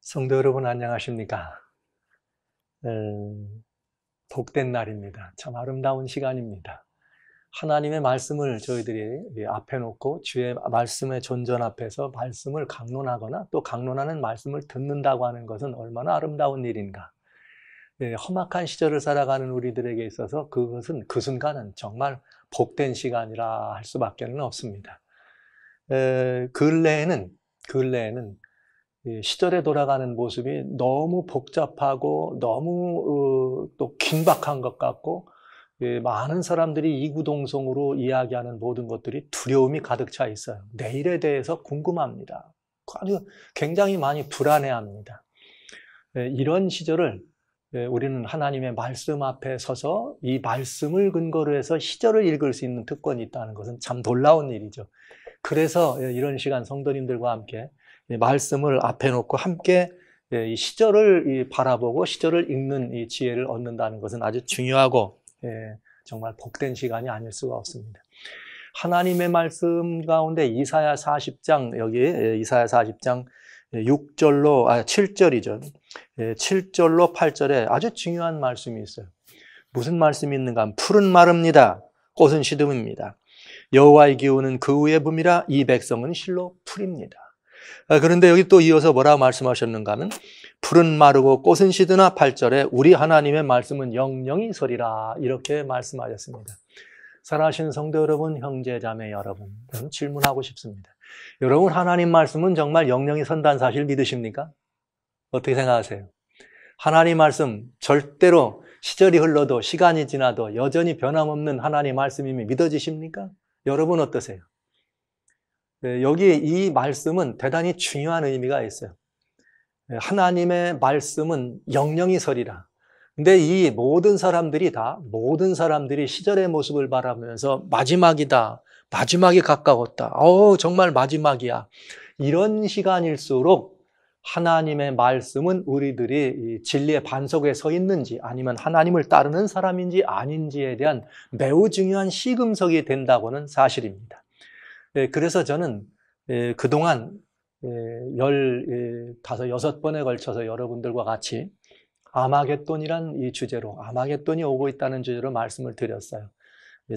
성도 여러분 안녕하십니까? 복된 날입니다. 참 아름다운 시간입니다. 하나님의 말씀을 저희들이 앞에 놓고 주의 말씀의 존전 앞에서 말씀을 강론하거나 또 강론하는 말씀을 듣는다고 하는 것은 얼마나 아름다운 일인가. 험악한 시절을 살아가는 우리들에게 있어서 그것은 그 순간은 정말 복된 시간이라 할 수밖에 없습니다. 근래에는 시절에 돌아가는 모습이 너무 복잡하고 너무 또 긴박한 것 같고 많은 사람들이 이구동성으로 이야기하는 모든 것들이 두려움이 가득 차 있어요. 내일에 대해서 궁금합니다. 아주 굉장히 많이 불안해합니다. 이런 시절을 우리는 하나님의 말씀 앞에 서서 이 말씀을 근거로 해서 시절을 읽을 수 있는 특권이 있다는 것은 참 놀라운 일이죠. 그래서 이런 시간 성도님들과 함께 말씀을 앞에 놓고 함께 이 시절을 바라보고 시절을 읽는 이 지혜를 얻는다는 것은 아주 중요하고 정말 복된 시간이 아닐 수가 없습니다. 하나님의 말씀 가운데 이사야 40장, 여기 이사야 40장 7절이죠. 7절로 8절에 아주 중요한 말씀이 있어요. 무슨 말씀이 있는가 하면 푸른 마릅니다. 꽃은 시듬입니다. 여호와의 기운은 그 위에 붐이라 이 백성은 실로 풀입니다. 그런데 여기 또 이어서 뭐라고 말씀하셨는가 하면 풀은 마르고 꽃은 시드나 8절에 우리 하나님의 말씀은 영영이 서리라 이렇게 말씀하셨습니다. 사랑하시는 성도 여러분, 형제 자매 여러분, 저는 질문하고 싶습니다. 여러분 하나님 말씀은 정말 영영이 선다는 사실 믿으십니까? 어떻게 생각하세요? 하나님 말씀 절대로 시절이 흘러도 시간이 지나도 여전히 변함없는 하나님 말씀임이 믿어지십니까? 여러분 어떠세요? 여기 이 말씀은 대단히 중요한 의미가 있어요. 하나님의 말씀은 영영이 서리라. 근데 이 모든 사람들이 시절의 모습을 바라보면서 마지막이다. 마지막이 가까웠다. 정말 마지막이야. 이런 시간일수록 하나님의 말씀은 우리들이 진리의 반석에 서 있는지 아니면 하나님을 따르는 사람인지 아닌지에 대한 매우 중요한 시금석이 된다고는 사실입니다. 그래서 저는 그동안 6번에 걸쳐서 여러분들과 같이 아마겟돈이란 이 주제로 아마겟돈이 오고 있다는 주제로 말씀을 드렸어요.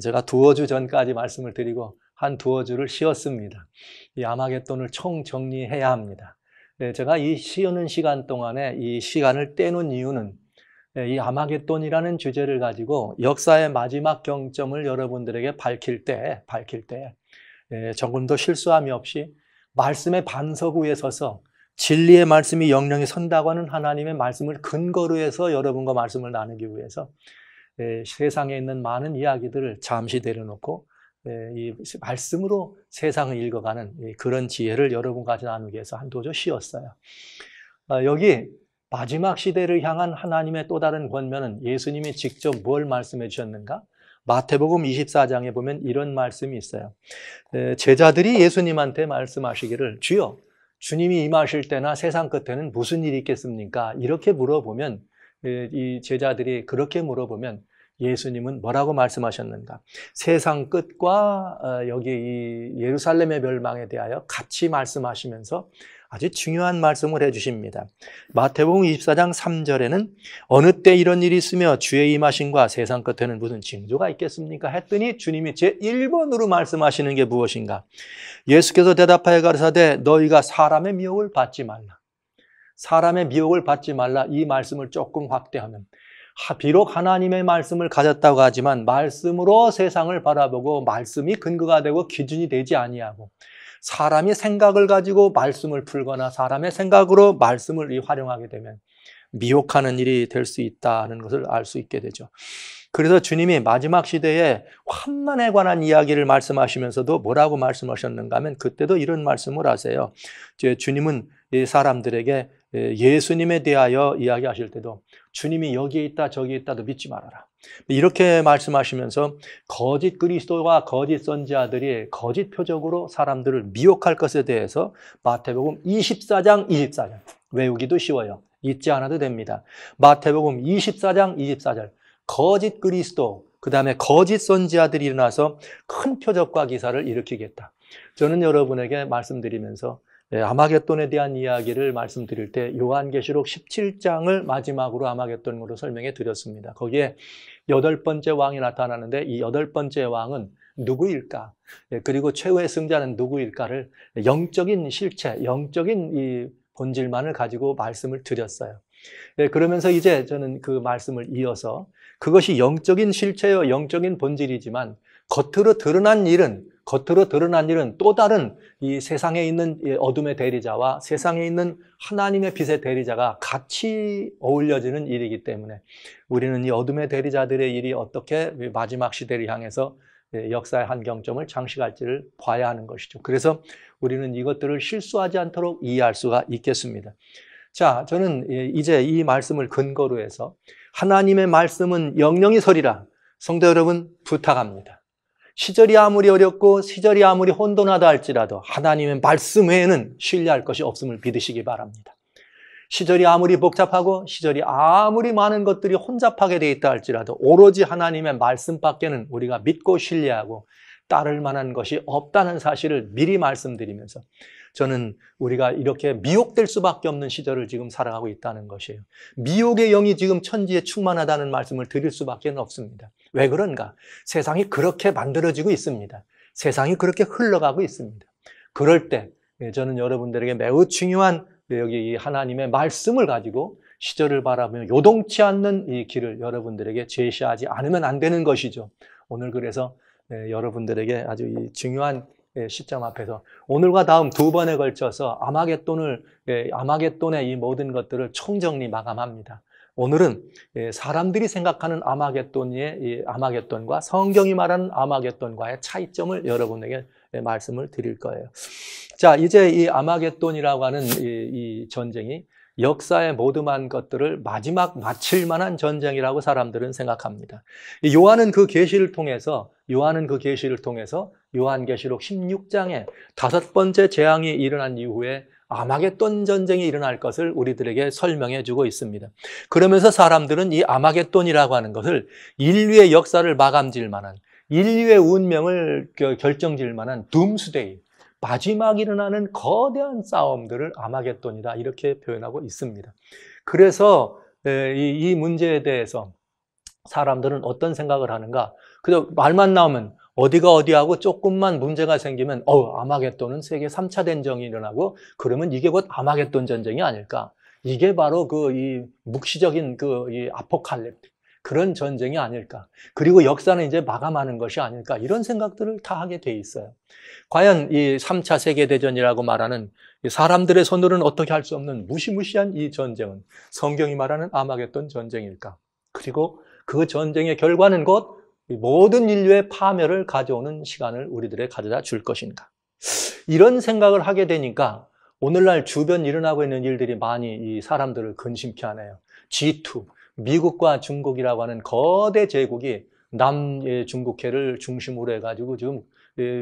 제가 두어 주 전까지 말씀을 드리고 한 두어 주를 쉬었습니다. 이 아마겟돈을 총정리해야 합니다. 제가 이 쉬는 시간 동안에 이 시간을 떼놓은 이유는 이 아마겟돈이라는 주제를 가지고 역사의 마지막 경점을 여러분들에게 밝힐 때 조금도 실수함이 없이 말씀의 반석 위에 서서 진리의 말씀이 영영이 선다고 하는 하나님의 말씀을 근거로 해서 여러분과 말씀을 나누기 위해서 세상에 있는 많은 이야기들을 잠시 내려놓고 이 말씀으로 세상을 읽어가는 그런 지혜를 여러분과 같이 나누기 위해서 한두 주 쉬었어요. 여기 마지막 시대를 향한 하나님의 또 다른 권면은 예수님이 직접 뭘 말씀해 주셨는가? 마태복음 24장에 보면 이런 말씀이 있어요. 제자들이 예수님한테 말씀하시기를 주여 주님이 임하실 때나 세상 끝에는 무슨 일이 있겠습니까? 이렇게 물어보면 이 제자들이 그렇게 물어보면 예수님은 뭐라고 말씀하셨는가? 세상 끝과 여기 이 예루살렘의 멸망에 대하여 같이 말씀하시면서 아주 중요한 말씀을 해주십니다. 마태복음 24장 3절에는 어느 때 이런 일이 있으며 주의 임하심과 세상 끝에는 무슨 징조가 있겠습니까? 했더니 주님이 제1번으로 말씀하시는 게 무엇인가? 예수께서 대답하여 가르사대 너희가 사람의 미혹을 받지 말라. 사람의 미혹을 받지 말라. 이 말씀을 조금 확대하면 비록 하나님의 말씀을 가졌다고 하지만 말씀으로 세상을 바라보고 말씀이 근거가 되고 기준이 되지 아니하고 사람이 생각을 가지고 말씀을 풀거나 사람의 생각으로 말씀을 활용하게 되면 미혹하는 일이 될 수 있다는 것을 알 수 있게 되죠. 그래서 주님이 마지막 시대에 환난에 관한 이야기를 말씀하시면서도 뭐라고 말씀하셨는가 하면 그때도 이런 말씀을 하세요. 주님은 이 사람들에게 예수님에 대하여 이야기하실 때도 주님이 여기에 있다 저기에 있다도 믿지 말아라. 이렇게 말씀하시면서 거짓 그리스도와 거짓 선지자들이 거짓 표적으로 사람들을 미혹할 것에 대해서 마태복음 24장 24절 외우기도 쉬워요. 잊지 않아도 됩니다. 마태복음 24장 24절 거짓 그리스도 그 다음에 거짓 선지자들이 일어나서 큰 표적과 기사를 일으키겠다. 저는 여러분에게 말씀드리면서 아마겟돈에 대한 이야기를 말씀드릴 때 요한계시록 17장을 마지막으로 아마겟돈으로 설명해 드렸습니다. 거기에 8번째 왕이 나타나는데 이 8번째 왕은 누구일까? 그리고 최후의 승자는 누구일까를 영적인 실체, 영적인 이 본질만을 가지고 말씀을 드렸어요. 그러면서 이제 저는 그 말씀을 이어서 그것이 영적인 실체요, 영적인 본질이지만 겉으로 드러난 일은 또 다른 이 세상에 있는 어둠의 대리자와 세상에 있는 하나님의 빛의 대리자가 같이 어울려지는 일이기 때문에 우리는 이 어둠의 대리자들의 일이 어떻게 마지막 시대를 향해서 역사의 한경점을 장식할지를 봐야 하는 것이죠. 그래서 우리는 이것들을 실수하지 않도록 이해할 수가 있겠습니다. 자, 저는 이제 이 말씀을 근거로 해서 하나님의 말씀은 영영이 서리라. 성도 여러분 부탁합니다. 시절이 아무리 어렵고 시절이 아무리 혼돈하다 할지라도 하나님의 말씀 외에는 신뢰할 것이 없음을 믿으시기 바랍니다. 시절이 아무리 복잡하고 시절이 아무리 많은 것들이 혼잡하게 돼 있다 할지라도 오로지 하나님의 말씀밖에는 우리가 믿고 신뢰하고 따를 만한 것이 없다는 사실을 미리 말씀드리면서 저는 우리가 이렇게 미혹될 수밖에 없는 시절을 지금 살아가고 있다는 것이에요. 미혹의 영이 지금 천지에 충만하다는 말씀을 드릴 수밖에 없습니다. 왜 그런가? 세상이 그렇게 만들어지고 있습니다. 세상이 그렇게 흘러가고 있습니다. 그럴 때 저는 여러분들에게 매우 중요한 여기 하나님의 말씀을 가지고 시절을 바라보며 요동치 않는 이 길을 여러분들에게 제시하지 않으면 안 되는 것이죠. 오늘 그래서 여러분들에게 아주 이 중요한 시점 앞에서 오늘과 다음 2번에 걸쳐서 아마겟돈의 이 모든 것들을 총정리 마감합니다. 오늘은 사람들이 생각하는 아마겟돈과 성경이 말하는 아마겟돈과의 차이점을 여러분에게 말씀을 드릴 거예요. 자, 이제 이 아마겟돈이라고 하는 이 전쟁이 역사의 모든 것들을 마지막 마칠 만한 전쟁이라고 사람들은 생각합니다. 요한은 그 계시를 통해서 요한계시록 16장에 5번째 재앙이 일어난 이후에 아마겟돈 전쟁이 일어날 것을 우리들에게 설명해 주고 있습니다. 그러면서 사람들은 이 아마겟돈이라고 하는 것을 인류의 역사를 마감질 만한, 인류의 운명을 결정질 만한 둠스데이, 마지막 일어나는 거대한 싸움들을 아마겟돈이다 이렇게 표현하고 있습니다. 그래서 이 문제에 대해서 사람들은 어떤 생각을 하는가? 그저 말만 나오면 어디가 어디하고 조금만 문제가 생기면 아마겟돈은 세계 3차 대전이 일어나고 그러면 이게 곧 아마겟돈 전쟁이 아닐까? 이게 바로 이 묵시적인 이 아포칼립틱 그런 전쟁이 아닐까? 그리고 역사는 이제 마감하는 것이 아닐까? 이런 생각들을 다 하게 돼 있어요. 과연 이 3차 세계대전이라고 말하는 사람들의 손으로는 어떻게 할 수 없는 무시무시한 이 전쟁은 성경이 말하는 아마겟돈 전쟁일까? 그리고 그 전쟁의 결과는 곧 모든 인류의 파멸을 가져오는 시간을 우리들에 가져다 줄 것인가? 이런 생각을 하게 되니까 오늘날 주변 일어나고 있는 일들이 많이 이 사람들을 근심케 하네요. G2, 미국과 중국이라고 하는 거대 제국이 남중국해를 중심으로 해가지고 지금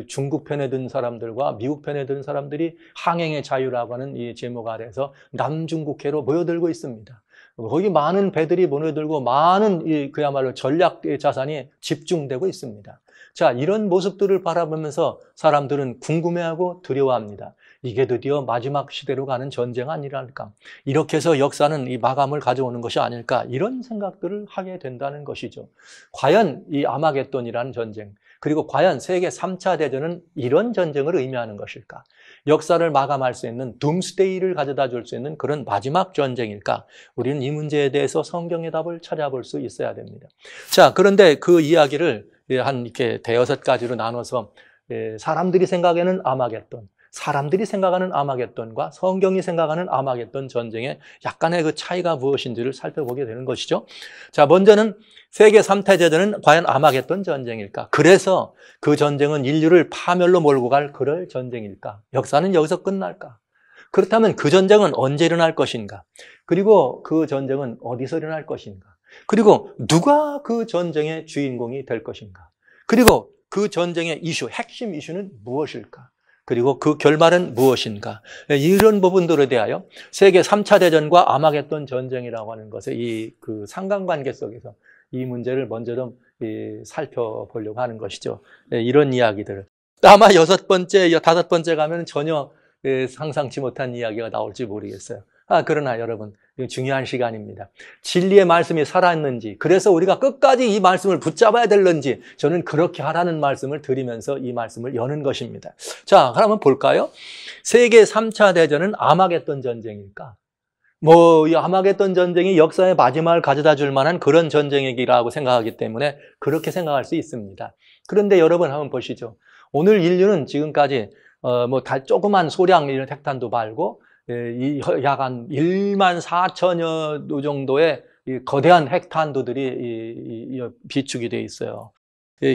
중국 편에 든 사람들과 미국 편에 든 사람들이 항행의 자유라고 하는 이 제목 아래에서 남중국해로 모여들고 있습니다. 거기 많은 배들이 모여들고 많은 그야말로 전략 자산이 집중되고 있습니다. 자, 이런 모습들을 바라보면서 사람들은 궁금해하고 두려워합니다. 이게 드디어 마지막 시대로 가는 전쟁 아니랄까? 이렇게 해서 역사는 이 마감을 가져오는 것이 아닐까? 이런 생각들을 하게 된다는 것이죠. 과연 이 아마겟돈이라는 전쟁, 그리고 과연 세계 3차 대전은 이런 전쟁을 의미하는 것일까? 역사를 마감할 수 있는 둠스데이를 가져다 줄 수 있는 그런 마지막 전쟁일까? 우리는 이 문제에 대해서 성경의 답을 찾아볼 수 있어야 됩니다. 자, 그런데 그 이야기를 한 이렇게 대여섯 가지로 나눠서 사람들이 생각하는 아마겟돈과 성경이 생각하는 아마겟돈 전쟁의 약간의 그 차이가 무엇인지를 살펴보게 되는 것이죠. 자, 먼저는 세계 3차 대전은 과연 아마겟돈 전쟁일까? 그래서 그 전쟁은 인류를 파멸로 몰고 갈 그럴 전쟁일까? 역사는 여기서 끝날까? 그렇다면 그 전쟁은 언제 일어날 것인가? 그리고 그 전쟁은 어디서 일어날 것인가? 그리고 누가 그 전쟁의 주인공이 될 것인가? 그리고 그 전쟁의 핵심 이슈는 무엇일까? 그리고 그 결말은 무엇인가? 이런 부분들에 대하여 세계 3차 대전과 아마겟돈 전쟁이라고 하는 것의 그 상관관계 속에서 이 문제를 먼저 좀 살펴보려고 하는 것이죠. 이런 이야기들을. 아마 여섯 번째, 다섯 번째 가면 전혀 상상치 못한 이야기가 나올지 모르겠어요. 그러나 여러분, 이거 중요한 시간입니다. 진리의 말씀이 살아있는지, 그래서 우리가 끝까지 이 말씀을 붙잡아야 될는지, 저는 그렇게 하라는 말씀을 드리면서 이 말씀을 여는 것입니다. 자, 그러면 볼까요? 세계 3차 대전은 아마겟돈 전쟁일까? 이 아마겟돈 전쟁이 역사의 마지막을 가져다 줄 만한 그런 전쟁이라고 생각하기 때문에 그렇게 생각할 수 있습니다. 그런데 여러분 한번 보시죠. 오늘 인류는 지금까지 조그만 소량 이런 핵탄두 말고 약 한 1만 4천여 정도의 거대한 핵탄두들이 비축이 되어 있어요.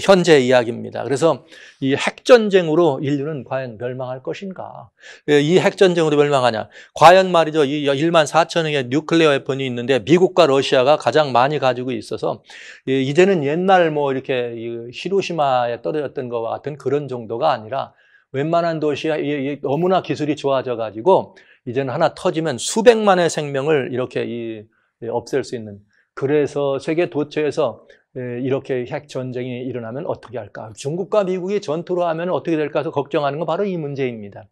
현재 이야기입니다. 그래서 이 핵전쟁으로 인류는 과연 멸망할 것인가? 이 핵전쟁으로 멸망하냐? 과연 말이죠. 이 1만 4천여 개의 뉴클리어 웨폰이 있는데 미국과 러시아가 가장 많이 가지고 있어서 이제는 옛날 이렇게 히로시마에 떨어졌던 것과 같은 그런 정도가 아니라 웬만한 도시에 너무나 기술이 좋아져 가지고 이제는 하나 터지면 수백만의 생명을 이렇게 없앨 수 있는, 그래서 세계 도처에서 이렇게 핵전쟁이 일어나면 어떻게 할까? 중국과 미국이 전투로 하면 어떻게 될까 해서 걱정하는 건 바로 이 문제입니다.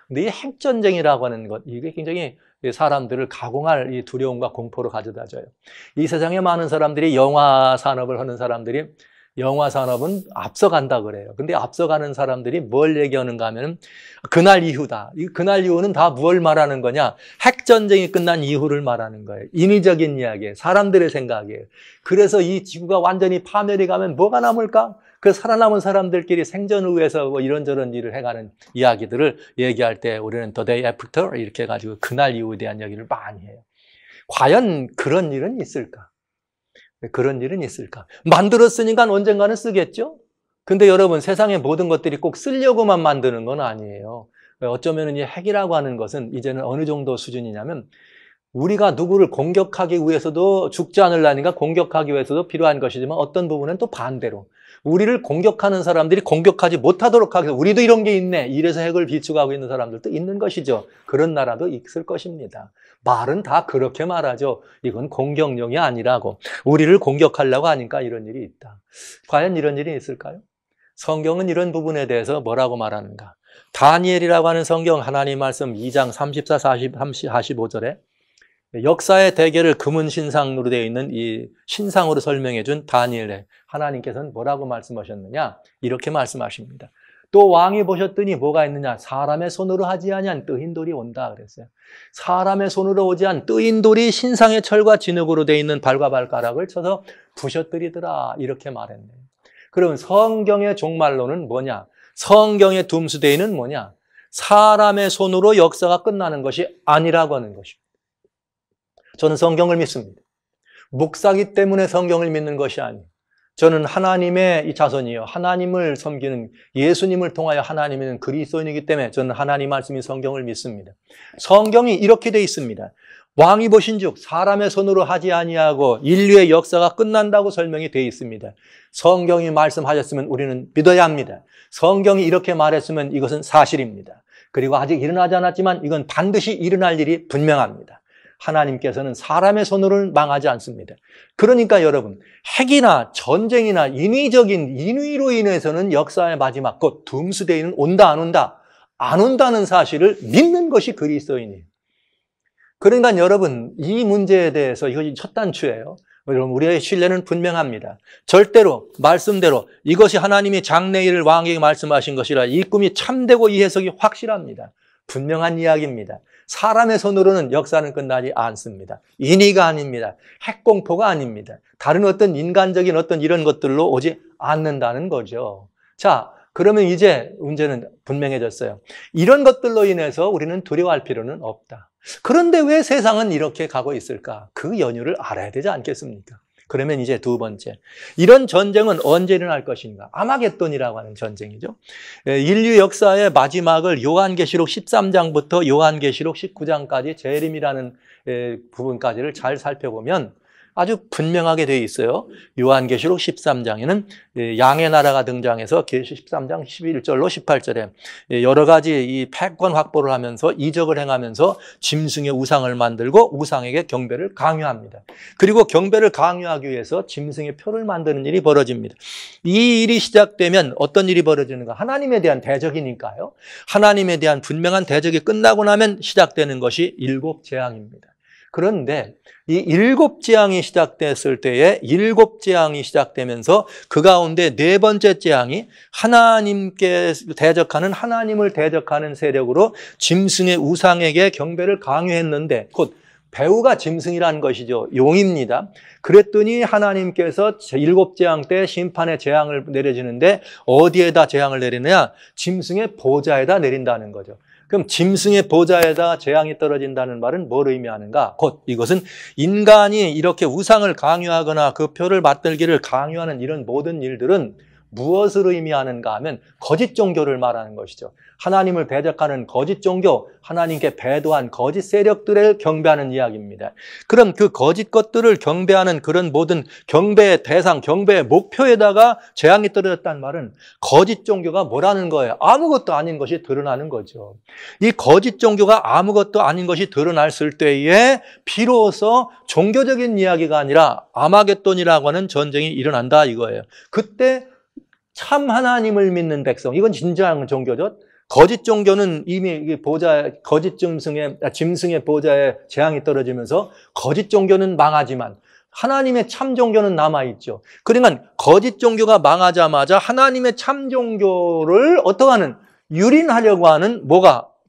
근데 이 핵전쟁이라고 하는 것, 이게 굉장히 사람들을 가공할 이 두려움과 공포로 가져다 줘요. 이 세상에 많은 사람들이 영화 산업을 하는 사람들이 영화 산업은 앞서간다 그래요. 근데 앞서가는 사람들이 뭘 얘기하는가 하면 그날 이후다. 이 그날 이후는 다 무엇을 말하는 거냐? 핵전쟁이 끝난 이후를 말하는 거예요. 인위적인 이야기예요. 사람들의 생각이에요. 그래서 이 지구가 완전히 파멸이 가면 뭐가 남을까? 그 살아남은 사람들끼리 생존을 위해서 이런저런 일을 해가는 이야기들을 얘기할 때 우리는 The Day After 이렇게 해가지고 그날 이후에 대한 이야기를 많이 해요. 과연 그런 일은 있을까? 그런 일은 있을까? 만들었으니까 언젠가는 쓰겠죠? 근데 여러분, 세상의 모든 것들이 꼭 쓰려고만 만드는 건 아니에요. 어쩌면 이 핵이라고 하는 것은 이제는 어느 정도 수준이냐면 우리가 누구를 공격하기 위해서도 죽지 않으려니까 공격하기 위해서도 필요한 것이지만 어떤 부분은 또 반대로 우리를 공격하는 사람들이 공격하지 못하도록 하기 위해서 우리도 이런 게 있네. 이래서 핵을 비축하고 있는 사람들도 있는 것이죠. 그런 나라도 있을 것입니다. 말은 다 그렇게 말하죠. 이건 공격용이 아니라고. 우리를 공격하려고 하니까 이런 일이 있다. 과연 이런 일이 있을까요? 성경은 이런 부분에 대해서 뭐라고 말하는가? 다니엘이라고 하는 성경 하나님 말씀 2장 34, 40, 45절에 역사의 대계를 금은 신상으로 되어 있는 이 신상으로 설명해 준 다니엘에 하나님께서는 뭐라고 말씀하셨느냐? 이렇게 말씀하십니다. 또 왕이 보셨더니 뭐가 있느냐? 사람의 손으로 하지 아니한 뜨인 돌이 온다 그랬어요. 사람의 손으로 오지 않은 뜨인 돌이 신상의 철과 진흙으로 되어 있는 발과 발가락을 쳐서 부셔뜨리더라. 이렇게 말했네요. 그러면 성경의 종말론은 뭐냐? 성경의 둠스데이는 뭐냐? 사람의 손으로 역사가 끝나는 것이 아니라고 하는 것입니다. 저는 성경을 믿습니다. 목사기 때문에 성경을 믿는 것이 아니에요. 저는 하나님의 이 자손이요. 하나님을 섬기는 예수님을 통하여 하나님은 그리스도인이기 때문에 저는 하나님 말씀인 성경을 믿습니다. 성경이 이렇게 돼 있습니다. 왕이 보신즉 사람의 손으로 하지 아니하고 인류의 역사가 끝난다고 설명이 되어 있습니다. 성경이 말씀하셨으면 우리는 믿어야 합니다. 성경이 이렇게 말했으면 이것은 사실입니다. 그리고 아직 일어나지 않았지만 이건 반드시 일어날 일이 분명합니다. 하나님께서는 사람의 손으로는 망하지 않습니다. 그러니까 여러분, 핵이나 전쟁이나 인위로 인해서는 역사의 마지막 곧 둠스데이는 온다 안 온다? 안 온다는 사실을 믿는 것이 그리스도인이에요. 그러니까 여러분, 이 문제에 대해서 이것이 첫 단추예요. 여러분, 우리의 신뢰는 분명합니다. 절대로 말씀대로 이것이 하나님이 장래일을 왕에게 말씀하신 것이라 이 꿈이 참되고 이 해석이 확실합니다. 분명한 이야기입니다. 사람의 손으로는 역사는 끝나지 않습니다. 인위가 아닙니다. 핵공포가 아닙니다. 다른 어떤 인간적인 어떤 이런 것들로 오지 않는다는 거죠. 자, 그러면 이제 문제는 분명해졌어요. 이런 것들로 인해서 우리는 두려워할 필요는 없다. 그런데 왜 세상은 이렇게 가고 있을까? 그 연유를 알아야 되지 않겠습니까? 그러면 이제 두 번째, 이런 전쟁은 언제 일어날 것인가? 아마겟돈이라고 하는 전쟁이죠. 인류 역사의 마지막을 요한계시록 13장부터 요한계시록 19장까지 재림이라는 부분까지를 잘 살펴보면 아주 분명하게 되어 있어요. 요한계시록 13장에는 양의 나라가 등장해서 계시 13장 11절로 18절에 여러 가지 이 패권 확보를 하면서 이적을 행하면서 짐승의 우상을 만들고 우상에게 경배를 강요합니다. 그리고 경배를 강요하기 위해서 짐승의 표를 만드는 일이 벌어집니다. 이 일이 시작되면 어떤 일이 벌어지는가? 하나님에 대한 대적이니까요. 하나님에 대한 분명한 대적이 끝나고 나면 시작되는 것이 일곱 재앙입니다. 그런데 이 일곱 재앙이 시작됐을 때에 일곱 재앙이 시작되면서 그 가운데 네 번째 재앙이 하나님께 대적하는 하나님을 대적하는 세력으로 짐승의 우상에게 경배를 강요했는데 곧 배우가 짐승이라는 것이죠. 용입니다. 그랬더니 하나님께서 일곱 재앙 때 심판의 재앙을 내려주는데 어디에다 재앙을 내리느냐? 짐승의 보좌에다 내린다는 거죠. 그럼 짐승의 보좌에다 재앙이 떨어진다는 말은 뭘 의미하는가? 곧 이것은 인간이 이렇게 우상을 강요하거나 그 표를 받들기를 강요하는 이런 모든 일들은 무엇을 의미하는가 하면 거짓 종교를 말하는 것이죠. 하나님을 대적하는 거짓 종교, 하나님께 배도한 거짓 세력들을 경배하는 이야기입니다. 그럼 그 거짓 것들을 경배하는 그런 모든 경배의 대상, 경배의 목표에다가 재앙이 떨어졌다는 말은 거짓 종교가 뭐라는 거예요? 아무것도 아닌 것이 드러나는 거죠. 이 거짓 종교가 아무것도 아닌 것이 드러났을 때에 비로소 종교적인 이야기가 아니라 아마겟돈이라고 하는 전쟁이 일어난다 이거예요. 그때 참 하나님을 믿는 백성, 이건 진정한 종교죠. 거짓 종교는 이미 거짓 짐승의 보좌에 재앙이 떨어지면서 거짓 종교는 망하지만 하나님의 참 종교는 남아있죠. 그러니까 거짓 종교가 망하자마자 하나님의 참 종교를 어떻게 하는, 유린하려고 하는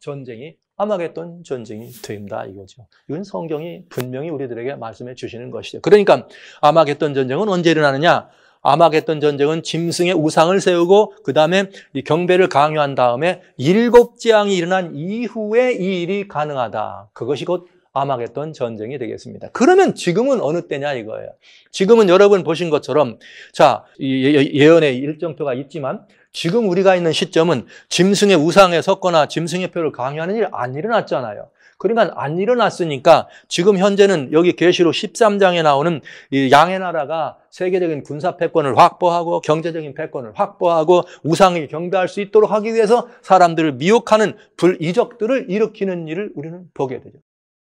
전쟁이 아마겟돈 전쟁이 된다 이거죠. 이건 성경이 분명히 우리들에게 말씀해 주시는 것이죠. 그러니까 아마겟돈 전쟁은 언제 일어나느냐? 아마겟돈 전쟁은 짐승의 우상을 세우고 그 다음에 이 경배를 강요한 다음에 일곱 재앙이 일어난 이후에 이 일이 가능하다. 그것이 곧 아마겟돈 전쟁이 되겠습니다. 그러면 지금은 어느 때냐 이거예요. 지금은 여러분 보신 것처럼 자, 예언의 일정표가 있지만 지금 우리가 있는 시점은 짐승의 우상에 섰거나 짐승의 표를 강요하는 일 안 일어났잖아요. 그러니까 안 일어났으니까 지금 현재는 여기 계시록 13장에 나오는 이 양의 나라가 세계적인 군사 패권을 확보하고 경제적인 패권을 확보하고 우상을 경배할 수 있도록 하기 위해서 사람들을 미혹하는 불이적들을 일으키는 일을 우리는 보게 되죠.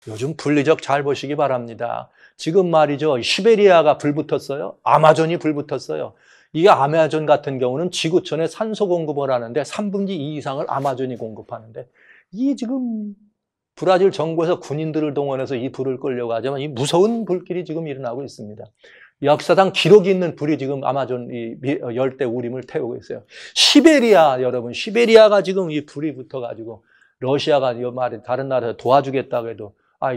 요즘 불이적 잘 보시기 바랍니다. 지금 말이죠. 시베리아가 불붙었어요. 아마존이 불붙었어요. 이게 아마존 같은 경우는 지구촌에 산소 공급을 하는데 3분의 2 이상을 아마존이 공급하는데 이 지금 브라질 정부에서 군인들을 동원해서 이 불을 끌려고 하지만 이 무서운 불길이 지금 일어나고 있습니다. 역사상 기록이 있는 불이 지금 아마존 이 열대 우림을 태우고 있어요. 시베리아 여러분, 시베리아가 지금 이 불이 붙어가지고 러시아가 이 말이 다른 나라에서 도와주겠다고 해도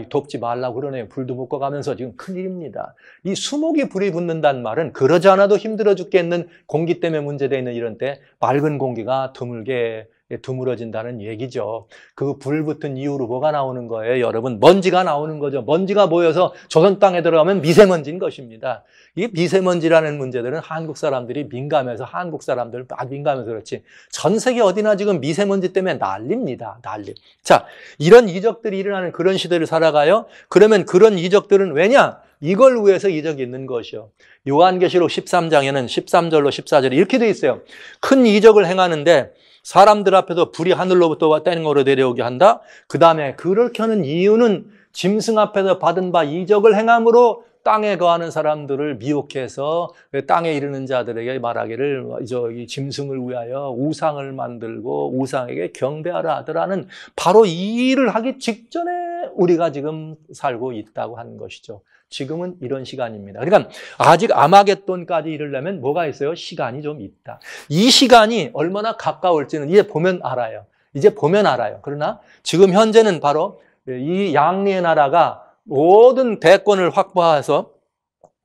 돕지 말라고 그러네요. 불도 묶어가면서 지금 큰일입니다. 이 수목이 불이 붙는다는 말은 그러지 않아도 힘들어 죽겠는 공기 때문에 문제되어 있는 이런 때 맑은 공기가 드물어진다는 얘기죠. 그 불 붙은 이후로 뭐가 나오는 거예요? 여러분, 먼지가 나오는 거죠. 먼지가 모여서 조선 땅에 들어가면 미세먼지인 것입니다. 이 미세먼지라는 문제들은 한국 사람들이 민감해서 한국 사람들 민감해서 그렇지 전 세계 어디나 지금 미세먼지 때문에 난립니다. 난리. 자, 이런 이적들이 일어나는 그런 시대를 살아가요. 그러면 그런 이적들은 왜냐? 이걸 위해서 이적이 있는 것이요. 요한계시록 13장에는 13절로 14절에 이렇게 돼 있어요. 큰 이적을 행하는데 사람들 앞에서 불이 하늘로부터 땡으로 내려오게 한다. 그 다음에 그렇게 하는 이유는 짐승 앞에서 받은 바 이적을 행함으로 땅에 거하는 사람들을 미혹해서 땅에 이르는 자들에게 말하기를 이 짐승을 위하여 우상을 만들고 우상에게 경배하라 하더라는 바로 이 일을 하기 직전에 우리가 지금 살고 있다고 하는 것이죠. 지금은 이런 시간입니다. 그러니까 아직 아마겟돈까지 이르려면 뭐가 있어요? 시간이 좀 있다. 이 시간이 얼마나 가까울지는 이제 보면 알아요. 이제 보면 알아요. 그러나 지금 현재는 바로 이 양리의 나라가 모든 대권을 확보해서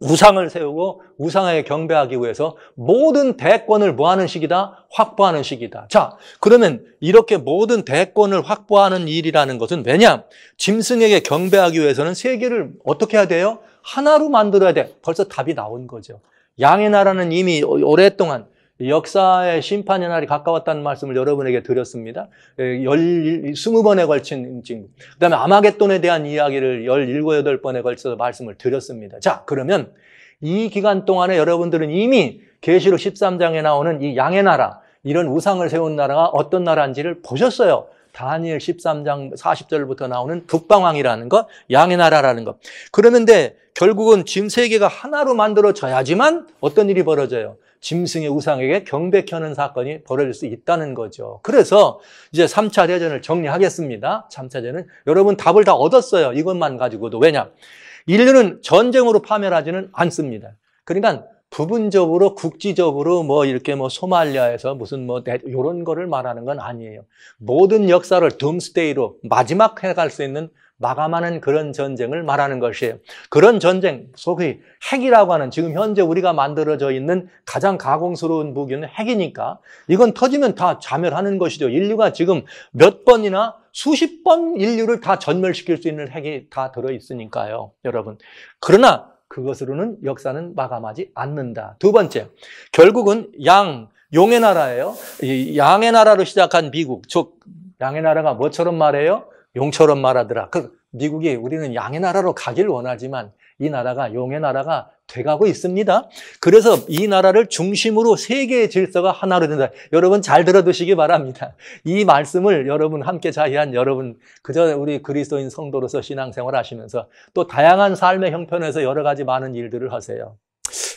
우상을 세우고 우상에게 경배하기 위해서 모든 대권을 뭐하는 시기다? 확보하는 시기다. 자, 그러면 이렇게 모든 대권을 확보하는 일이라는 것은 왜냐? 짐승에게 경배하기 위해서는 세계를 어떻게 해야 돼요? 하나로 만들어야 돼. 벌써 답이 나온 거죠. 양의 나라는 이미 오랫동안 역사의 심판의 날이 가까웠다는 말씀을 여러분에게 드렸습니다. 20번에 걸친 징후. 그 다음에 아마겟돈에 대한 이야기를 17, 8번에 걸쳐서 말씀을 드렸습니다. 자, 그러면 이 기간 동안에 여러분들은 이미 계시록 13장에 나오는 이 양의 나라, 이런 우상을 세운 나라가 어떤 나라인지를 보셨어요. 다니엘 13장 40절부터 나오는 북방왕이라는 것, 양의 나라라는 것. 그러는데 결국은 짐 세 개가 하나로 만들어져야지만 어떤 일이 벌어져요? 짐승의 우상에게 경배하는 사건이 벌어질 수 있다는 거죠. 그래서 이제 3차 대전을 정리하겠습니다. 3차 대전은 여러분 답을 다 얻었어요. 이것만 가지고도. 왜냐? 인류는 전쟁으로 파멸하지는 않습니다. 그러니까 부분적으로 국지적으로 뭐 이렇게 뭐 소말리아에서 무슨 뭐 이런 거를 말하는 건 아니에요. 모든 역사를 둠스데이로 마지막 해갈 수 있는 마감하는 그런 전쟁을 말하는 것이에요. 그런 전쟁, 소위 핵이라고 하는 지금 현재 우리가 만들어져 있는 가장 가공스러운 무기는 핵이니까 이건 터지면 다 자멸하는 것이죠. 인류가 지금 몇 번이나 수십 번 인류를 다 전멸시킬 수 있는 핵이 다 들어있으니까요, 여러분. 그러나 그것으로는 역사는 마감하지 않는다. 두 번째, 결국은 용의 나라예요. 이 양의 나라로 시작한 미국, 즉 양의 나라가 뭐처럼 말해요? 용처럼 말하더라. 미국이 우리는 양의 나라로 가길 원하지만 이 나라가 용의 나라가 돼가고 있습니다. 그래서 이 나라를 중심으로 세계의 질서가 하나로 된다. 여러분 잘 들어두시기 바랍니다. 이 말씀을 여러분 함께 자희한 여러분, 그저 우리 그리스도인 성도로서 신앙생활 하시면서 또 다양한 삶의 형편에서 여러 가지 많은 일들을 하세요.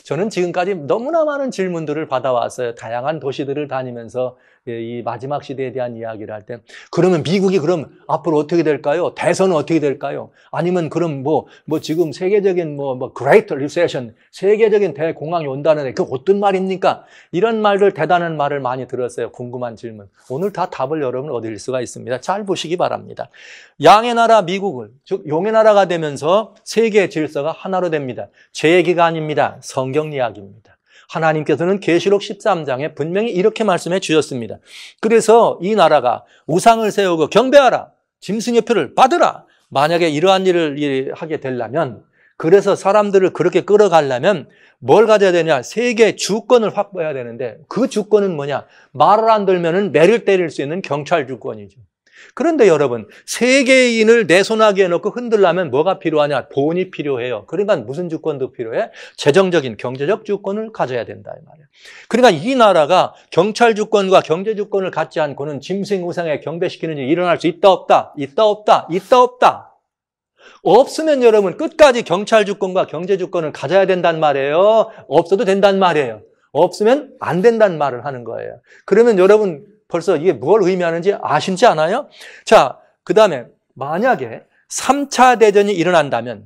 저는 지금까지 너무나 많은 질문들을 받아왔어요. 다양한 도시들을 다니면서 이 마지막 시대에 대한 이야기를 할 때, 그러면 미국이 그럼 앞으로 어떻게 될까요? 대선은 어떻게 될까요? 아니면 그럼 뭐 지금 세계적인 Great Recession, 세계적인 대공황이 온다는데 그게 어떤 말입니까? 이런 말들, 대단한 말을 많이 들었어요. 궁금한 질문. 오늘 다 답을 여러분 얻을 수가 있습니다. 잘 보시기 바랍니다. 양의 나라 미국을, 즉 용의 나라가 되면서 세계의 질서가 하나로 됩니다. 제 얘기가 아닙니다. 성경 이야기입니다. 하나님께서는 계시록 13장에 분명히 이렇게 말씀해 주셨습니다. 그래서 이 나라가 우상을 세우고 경배하라, 짐승의 표를 받으라. 만약에 이러한 일을 하게 되려면, 그래서 사람들을 그렇게 끌어가려면 뭘 가져야 되냐? 세계 주권을 확보해야 되는데 그 주권은 뭐냐? 말을 안 들면은 매를 때릴 수 있는 경찰 주권이죠. 그런데 여러분, 세계인을 내 손아귀에 넣고 흔들려면 뭐가 필요하냐? 돈이 필요해요. 그러니까 무슨 주권도 필요해? 재정적인, 경제적 주권을 가져야 된다 이 말이에요. 그러니까 이 나라가 경찰 주권과 경제 주권을 갖지 않고는 짐승 우상에 경배시키는 일이 일어날 수 있다 없다? 있다 없다? 있다 없다? 없으면 여러분 끝까지 경찰 주권과 경제 주권을 가져야 된단 말이에요. 없어도 된단 말이에요. 없으면 안 된다는 말을 하는 거예요. 그러면 여러분 벌써 이게 뭘 의미하는지 아시지 않아요? 자, 그 다음에 만약에 3차 대전이 일어난다면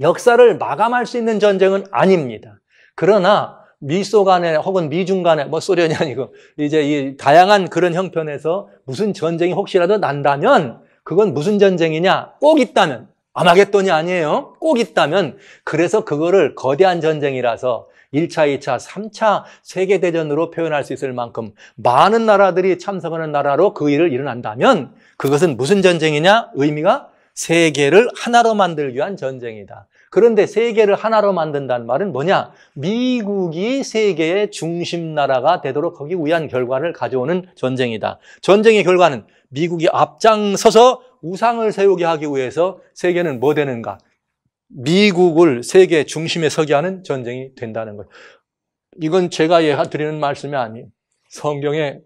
역사를 마감할 수 있는 전쟁은 아닙니다. 그러나 미소 간에 혹은 미중 간에 소련이 아니고 이제 이 다양한 그런 형편에서 무슨 전쟁이 혹시라도 난다면 그건 무슨 전쟁이냐? 꼭 있다면, 아마겟돈이 아니에요. 꼭 있다면, 그래서 그거를 거대한 전쟁이라서 1차, 2차, 3차 세계대전으로 표현할 수 있을 만큼 많은 나라들이 참석하는 나라로 그 일을 일어난다면 그것은 무슨 전쟁이냐? 의미가 세계를 하나로 만들기 위한 전쟁이다. 그런데 세계를 하나로 만든다는 말은 뭐냐? 미국이 세계의 중심 나라가 되도록 하기 위한 결과를 가져오는 전쟁이다. 전쟁의 결과는 미국이 앞장서서 우상을 세우게 하기 위해서 세계는 뭐 되는가? 미국을 세계 중심에 서게 하는 전쟁이 된다는 거예요. 이건 제가 드리는 말씀이 아니에요. 성경의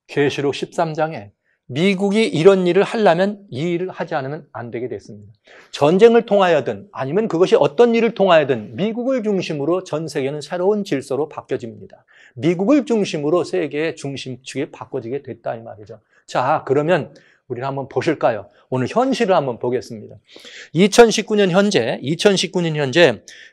계시록 13장에 미국이 이런 일을 하려면 이 일을 하지 않으면 안 되게 됐습니다. 전쟁을 통하여든 아니면 그것이 어떤 일을 통하여든 미국을 중심으로 전 세계는 새로운 질서로 바뀌어집니다. 미국을 중심으로 세계의 중심축이 바꿔지게 됐다 이 말이죠. 자, 그러면 우리는 한번 보실까요? 오늘 현실을 한번 보겠습니다. 2019년 현재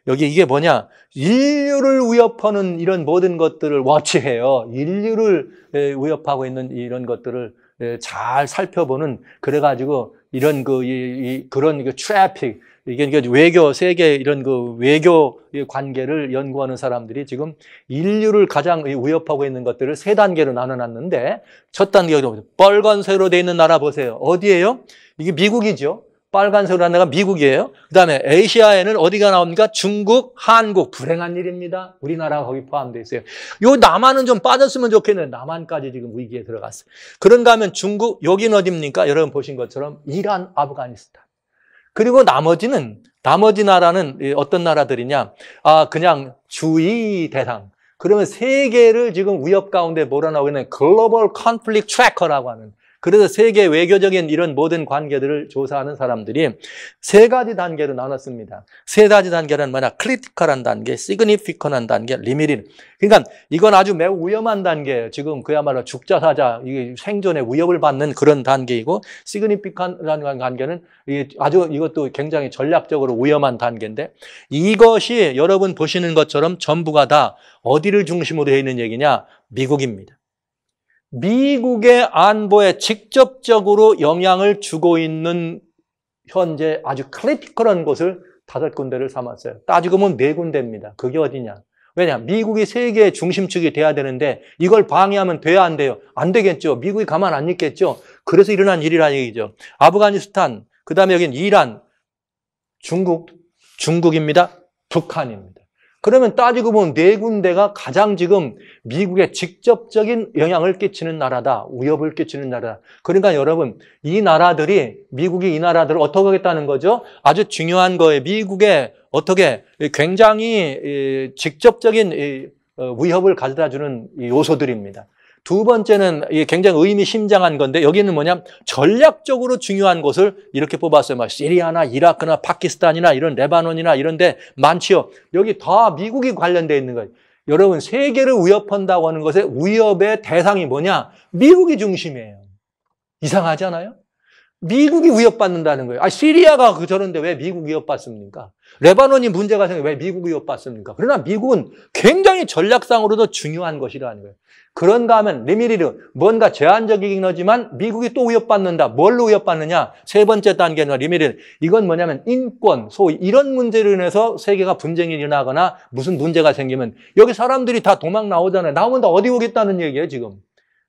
여기 이게 뭐냐? 인류를 위협하는 이런 모든 것들을 워치해요. 인류를 위협하고 있는 이런 것들을 잘 살펴보는, 그래가지고 이런 그런 트래픽, 이게 외교, 세계 이런 외교 관계를 연구하는 사람들이 지금 인류를 가장 위협하고 있는 것들을 세 단계로 나눠놨는데, 첫 단계가 빨간색으로 되어 있는 나라 보세요. 어디예요? 이게 미국이죠. 빨간색으로 한 데가 미국이에요. 그 다음에 아시아에는 어디가 나옵니까? 중국, 한국. 불행한 일입니다. 우리나라가 거기 포함되어 있어요. 요 남한은 좀 빠졌으면 좋겠는데 남한까지 지금 위기에 들어갔어요. 그런가 하면 중국, 여긴 어디입니까? 여러분 보신 것처럼 이란, 아프가니스탄. 그리고 나머지 나라는 어떤 나라들이냐? 그냥 주의 대상. 그러면 세계를 지금 위협 가운데 몰아넣고 있는 글로벌 컨플릭트 트래커라고 하는, 그래서 세계 외교적인 이런 모든 관계들을 조사하는 사람들이 세 가지 단계로 나눴습니다. 세 가지 단계는 뭐냐? 크리티컬한 단계, 시그니피컨한 단계, 리미티드. 그러니까 이건 아주 매우 위험한 단계예요. 지금 그야말로 죽자사자, 이게 생존에 위협을 받는 그런 단계이고, 시그니피컨한 단계는 이것도 굉장히 전략적으로 위험한 단계인데, 이것이 여러분 보시는 것처럼 전부가 다 어디를 중심으로 되어 있는 얘기냐? 미국입니다. 미국의 안보에 직접적으로 영향을 주고 있는 현재 아주 크리티컬한 곳을 5군데를 삼았어요. 따지고 보면 4군데입니다. 그게 어디냐? 왜냐? 미국이 세계의 중심축이 돼야 되는데 이걸 방해하면 돼야 안 돼요? 안 되겠죠. 미국이 가만 안 있겠죠. 그래서 일어난 일이라는 얘기죠. 아프가니스탄, 그 다음에 여긴 이란, 중국입니다. 북한입니다. 그러면 따지고 보면 4군데가 가장 지금 미국에 직접적인 영향을 끼치는 나라다. 위협을 끼치는 나라다. 그러니까 여러분, 미국이 이 나라들을 어떻게 하겠다는 거죠? 아주 중요한 거예요. 미국에 어떻게 굉장히 직접적인 위협을 가져다주는 요소들입니다. 두 번째는 굉장히 의미심장한 건데, 여기는 뭐냐? 전략적으로 중요한 곳을 이렇게 뽑았어요. 시리아나 이라크나 파키스탄이나 이런 레바논이나 이런 데 많지요. 여기 다 미국이 관련되어 있는 거예요. 여러분, 세계를 위협한다고 하는 것의 위협의 대상이 뭐냐? 미국이 중심이에요. 이상하지 않아요? 미국이 위협받는다는 거예요. 시리아가 저런데 왜 미국이 위협받습니까? 레바논이 문제가 생겨 왜 미국이 위협받습니까? 그러나 미국은 굉장히 전략상으로도 중요한 것이라는 거예요. 그런가 하면 리미티드, 뭔가 제한적이긴 하지만 미국이 또 위협받는다. 뭘로 위협받느냐? 세 번째 단계는 리미티드. 이건 뭐냐면 인권, 소위 이런 문제로 인해서 세계가 분쟁이 일어나거나 무슨 문제가 생기면 여기 사람들이 다 도망 나오잖아요. 나오면 다 어디 오겠다는 얘기예요, 지금.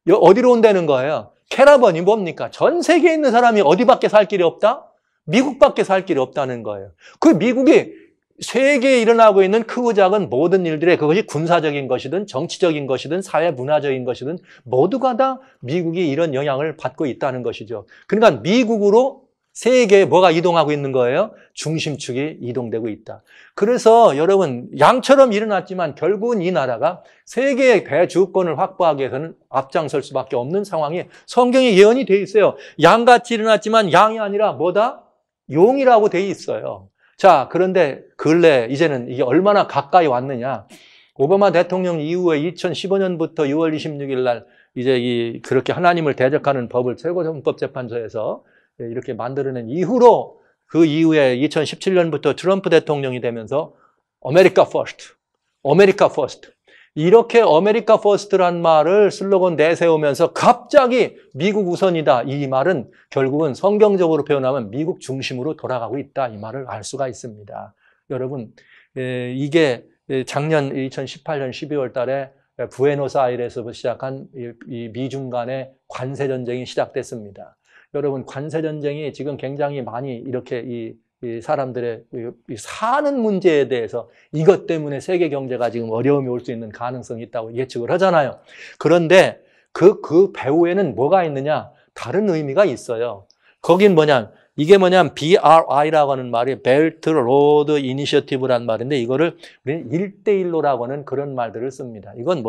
어디로 온다는 거예요? 캐러번이 뭡니까? 전 세계에 있는 사람이 어디밖에 살 길이 없다? 미국밖에 살 길이 없다는 거예요. 그 미국이 세계에 일어나고 있는 크고 작은 모든 일들에 그것이 군사적인 것이든 정치적인 것이든 사회 문화적인 것이든 모두가 다 미국이 이런 영향을 받고 있다는 것이죠. 그러니까 미국으로 세계에 뭐가 이동하고 있는 거예요? 중심축이 이동되고 있다. 그래서 여러분 양처럼 일어났지만 결국은 이 나라가 세계의 대주권을 확보하기 위해서는 앞장설 수밖에 없는 상황이 성경에 예언이 돼 있어요. 양같이 일어났지만 양이 아니라 뭐다? 용이라고 돼 있어요. 자, 그런데 근래 이제는 이게 얼마나 가까이 왔느냐? 오바마 대통령 이후에 2015년부터 6월 26일 날 이제 그렇게 하나님을 대적하는 법을 최고헌법재판소에서 이렇게 만들어낸 이후로 그 이후에 2017년부터 트럼프 대통령이 되면서 아메리카 퍼스트 이렇게 아메리카 퍼스트란 말을 슬로건 내세우면서 갑자기 미국 우선이다. 이 말은 결국은 성경적으로 표현하면 미국 중심으로 돌아가고 있다. 이 말을 알 수가 있습니다. 여러분, 이게 작년 2018년 12월 달에 부에노스아이레스에서 시작한 이 미중 간의 관세 전쟁이 시작됐습니다. 여러분, 관세 전쟁이 지금 굉장히 많이 이렇게 이 사람들의 사는 문제에 대해서 이것 때문에 세계 경제가 지금 어려움이 올 수 있는 가능성이 있다고 예측을 하잖아요. 그런데 그 배후에는 뭐가 있느냐? 다른 의미가 있어요. 거긴 이게 BRI라고 하는 말이 Belt Road Initiative라는 말인데 이거를 우리는 1대1로라고 하는 그런 말들을 씁니다. 이건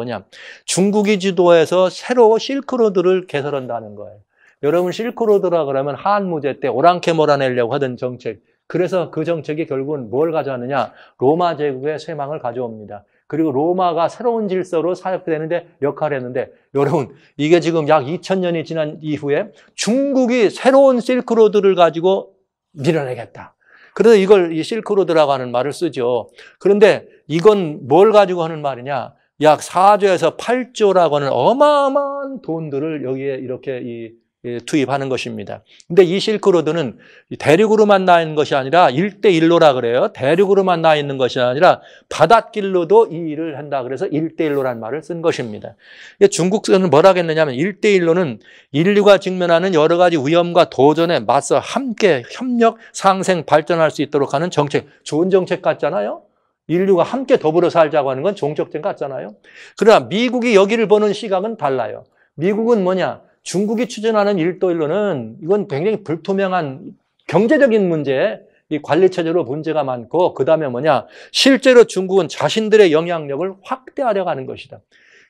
중국이 주도해서 새로 실크로드를 개설한다는 거예요. 여러분 실크로드라 그러면 한무제 때 오랑캐 몰아내려고 하던 정책. 그래서 그 정책이 결국은 뭘 가져왔느냐? 로마 제국의 쇠망을 가져옵니다. 그리고 로마가 새로운 질서로 사역되는데 역할을 했는데 여러분 이게 지금 약 2000년이 지난 이후에 중국이 새로운 실크로드를 가지고 밀어내겠다. 그래서 이걸 이 실크로드라고 하는 말을 쓰죠. 그런데 이건 뭘 가지고 하는 말이냐? 약 4조에서 8조라고 하는 어마어마한 돈들을 여기에 이렇게 투입하는 것입니다. 근데 이 실크로드는 대륙으로만 나 있는 것이 아니라 1대1로라 그래요. 대륙으로만 나 있는 것이 아니라 바닷길로도 이 일을 한다. 그래서 1대1로라는 말을 쓴 것입니다. 중국은 뭐라 했느냐면 1대1로는 인류가 직면하는 여러 가지 위험과 도전에 맞서 함께 협력, 상생, 발전할 수 있도록 하는 정책. 좋은 정책 같잖아요. 인류가 함께 더불어 살자고 하는 건 종적쟁 같잖아요. 그러나 미국이 여기를 보는 시각은 달라요. 미국은 뭐냐? 중국이 추진하는 1대1로는 이건 굉장히 불투명한 경제적인 문제, 이 관리체제로 문제가 많고 그다음에 뭐냐? 실제로 중국은 자신들의 영향력을 확대하려고 하는 것이다.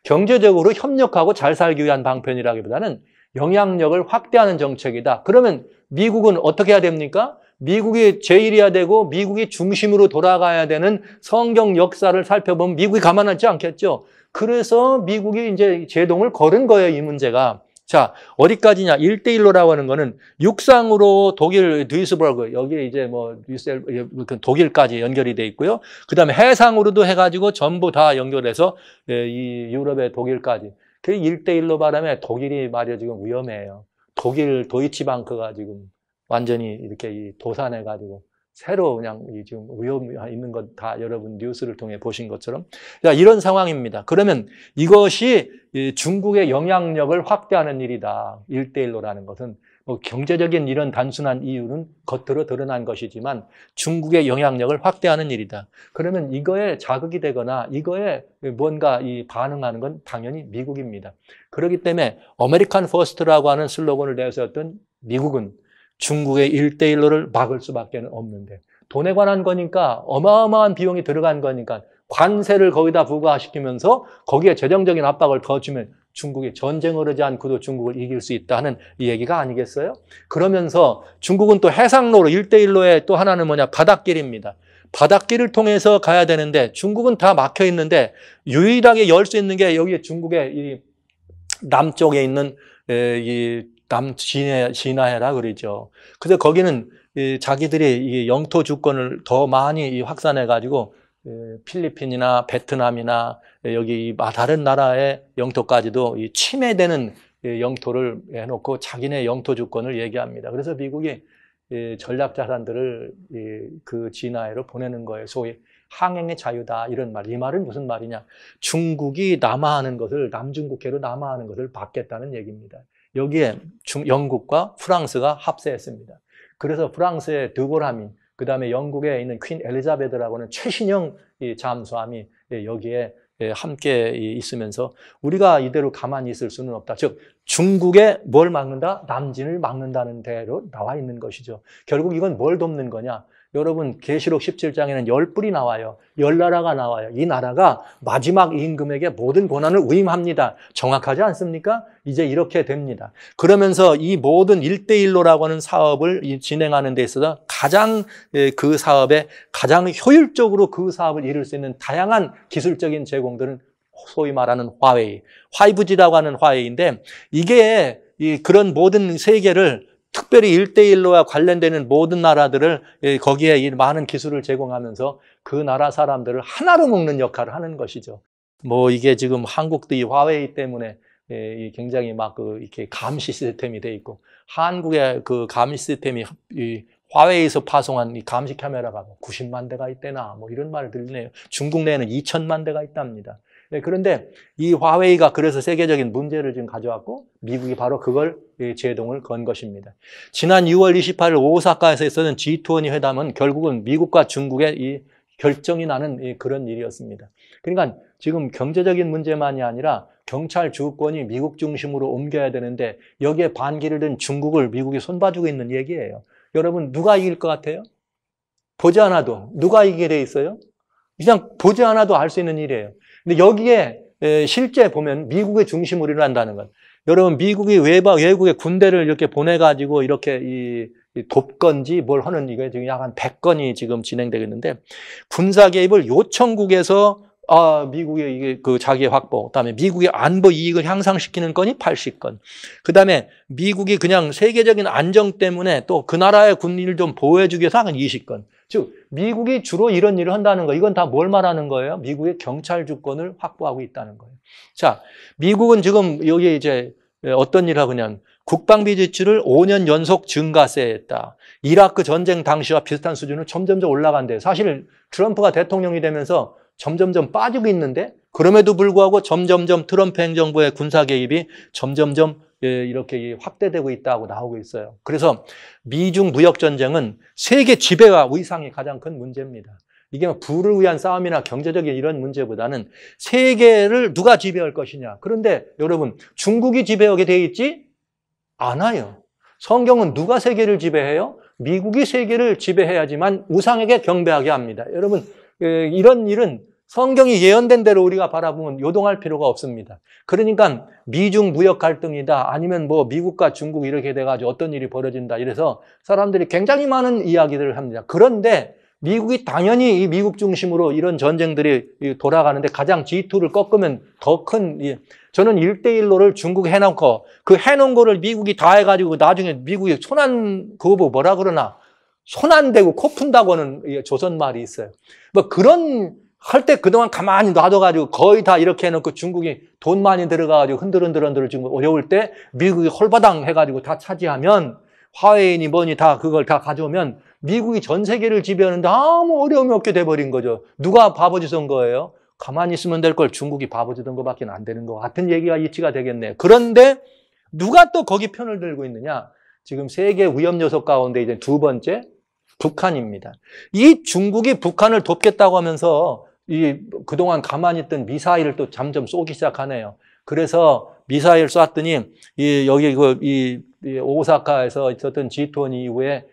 경제적으로 협력하고 잘 살기 위한 방편이라기보다는 영향력을 확대하는 정책이다. 그러면 미국은 어떻게 해야 됩니까? 미국이 제일이어야 되고 미국이 중심으로 돌아가야 되는 성경 역사를 살펴보면 미국이 가만하지 않겠죠. 그래서 미국이 이제 제동을 걸은 거예요, 이 문제가. 자, 어디까지냐? 1대1로라고 하는 거는 육상으로 독일 듀이스버그, 여기 이제 뭐 독일까지 연결이 돼 있고요. 그 다음에 해상으로도 해가지고 전부 다 연결해서 이 유럽의 독일까지. 그 1대1로 바람에 독일이 말이야 지금 위험해요. 독일 도이치방크가 지금 완전히 이렇게 이 도산해가지고 새로 그냥 지금 위험 있는 것 다 여러분 뉴스를 통해 보신 것처럼 이런 상황입니다. 그러면 이것이 중국의 영향력을 확대하는 일이다. 1대1로라는 것은 뭐 경제적인 이런 단순한 이유는 겉으로 드러난 것이지만 중국의 영향력을 확대하는 일이다. 그러면 이거에 자극이 되거나 이거에 뭔가 반응하는 건 당연히 미국입니다. 그렇기 때문에 아메리칸 퍼스트라고 하는 슬로건을 내세웠던 미국은 중국의 1대1로를 막을 수밖에 없는데 돈에 관한 거니까 어마어마한 비용이 들어간 거니까 관세를 거기다 부과시키면서 거기에 재정적인 압박을 더 주면 중국이 전쟁을 하지 않고도 중국을 이길 수 있다는 이 얘기가 아니겠어요? 그러면서 중국은 또 해상로로 1대1로의 또 하나는 뭐냐? 바닷길입니다. 바닷길을 통해서 가야 되는데 중국은 다 막혀 있는데 유일하게 열 수 있는 게 여기 중국의 이 남쪽에 있는 이 진화해라 그러죠. 그래서 거기는 자기들이 이 영토 주권을 더 많이 확산해가지고 필리핀이나 베트남이나 여기 다른 나라의 영토까지도 침해되는 영토를 해놓고 자기네 영토 주권을 얘기합니다. 그래서 미국이 전략 자산들을 그 진화해로 보내는 거예요. 소위 항행의 자유다 이런 말. 이 말은 무슨 말이냐? 중국이 남하하는 것을 남중국해로 남하하는 것을 받겠다는 얘기입니다. 여기에 영국과 프랑스가 합세했습니다. 그래서 프랑스의 드골함이 그 다음에 영국에 있는 퀸 엘리자베드라고 하는 최신형 잠수함이 여기에 함께 있으면서 우리가 이대로 가만히 있을 수는 없다. 즉 중국에 뭘 막는다? 남진을 막는다는 대로 나와 있는 것이죠. 결국 이건 뭘 돕는 거냐? 여러분 계시록 17장에는 10뿔이 나와요. 10나라가 나와요. 이 나라가 마지막 임금에게 모든 권한을 위임합니다. 정확하지 않습니까? 이제 이렇게 됩니다. 그러면서 이 모든 1대1로라고 하는 사업을 진행하는 데 있어서 가장 그 사업에 가장 효율적으로 그 사업을 이룰 수 있는 다양한 기술적인 제공들은 소위 말하는 화웨이, 5G라고 하는 화웨이인데 이게 그런 모든 세계를 특별히 1대1로와 관련되는 모든 나라들을 거기에 이 많은 기술을 제공하면서 그 나라 사람들을 하나로 묶는 역할을 하는 것이죠. 뭐 이게 지금 한국도 이 화웨이 때문에 굉장히 막 이렇게 감시 시스템이 돼 있고 한국의 그 감시 시스템이 이 화웨이에서 파송한 이 감시 카메라가 90만 대가 있대나 뭐 이런 말을 들리네요. 중국 내에는 2천만 대가 있답니다. 그런데 이 화웨이가 그래서 세계적인 문제를 지금 가져왔고 미국이 바로 그걸 제동을 건 것입니다. 지난 6월 28일 오사카에서 있었던 G20 회담은 결국은 미국과 중국의 이 결정이 나는 그런 일이었습니다. 그러니까 지금 경제적인 문제만이 아니라 경찰 주권이 미국 중심으로 옮겨야 되는데 여기에 반기를 든 중국을 미국이 손봐주고 있는 얘기예요. 여러분 누가 이길 것 같아요? 보지 않아도 누가 이기게 돼 있어요? 그냥 보지 않아도 알 수 있는 일이에요. 근데 여기에 실제 보면 미국의 중심으로 일어난다는 것. 여러분 미국이 외국의 군대를 이렇게 보내가지고 이렇게 돕건지 뭘 하는 이게 지금 약 한 100건이 지금 진행되겠는데 군사 개입을 요청국에서 미국의 이게 그 자기 확보, 그다음에 미국의 안보 이익을 향상시키는 건이 80건. 그다음에 미국이 그냥 세계적인 안정 때문에 또 그 나라의 군인을 좀 보호해주기 위해서 한 20건. 즉 미국이 주로 이런 일을 한다는 거. 이건 다 뭘 말하는 거예요? 미국의 경찰 주권을 확보하고 있다는 거예요. 자, 미국은 지금 여기 이제 어떤 일을 하고 그냥 국방비 지출을 5년 연속 증가세했다. 이라크 전쟁 당시와 비슷한 수준으로 점점점 올라간대요. 사실 트럼프가 대통령이 되면서 점점점 빠지고 있는데 그럼에도 불구하고 점점점 트럼프 행정부의 군사 개입이 점점점 이렇게 확대되고 있다고 나오고 있어요. 그래서 미중 무역 전쟁은 세계 지배와 위상이 가장 큰 문제입니다. 이게 부를 위한 싸움이나 경제적인 이런 문제보다는 세계를 누가 지배할 것이냐. 그런데 여러분, 중국이 지배하게 돼 있지 않아요. 성경은 누가 세계를 지배해요? 미국이 세계를 지배해야지만 우상에게 경배하게 합니다. 여러분, 이런 일은 성경이 예언된 대로 우리가 바라보면 요동할 필요가 없습니다. 그러니까 미중 무역 갈등이다, 아니면 뭐 미국과 중국 이렇게 돼가지고 어떤 일이 벌어진다, 이래서 사람들이 굉장히 많은 이야기들을 합니다. 그런데 미국이 당연히 이 미국 중심으로 이런 전쟁들이 돌아가는데 가장 G2를 꺾으면 더 큰, 저는 1대1로를 중국에 해놓고 그 해놓은 거를 미국이 다 해가지고 나중에 미국이 그거 뭐라 그러나, 손 안 대고 코 푼다고는 조선 말이 있어요. 뭐 그런 할 때 그동안 가만히 놔둬가지고 거의 다 이렇게 해놓고 중국이 돈 많이 들어가가지고 흔들흔들 지금 어려울 때 미국이 홀바당 해가지고 다 차지하면, 화웨이니 뭐니 다 그걸 다 가져오면 미국이 전 세계를 지배하는데 아무 어려움이 없게 돼버린 거죠. 누가 바보짓 한 거예요? 가만히 있으면 될 걸 중국이 바보짓 한 거밖에 안 되는 거 같은 얘기가 이치가 되겠네요. 그런데 누가 또 거기 편을 들고 있느냐? 지금 세계 위험 요소 가운데 이제 두 번째, 북한입니다. 이 중국이 북한을 돕겠다고 하면서 그동안 가만히 있던 미사일을 또 점점 쏘기 시작하네요. 그래서 미사일 쐈더니 여기 오사카에서 있었던 G20 이후에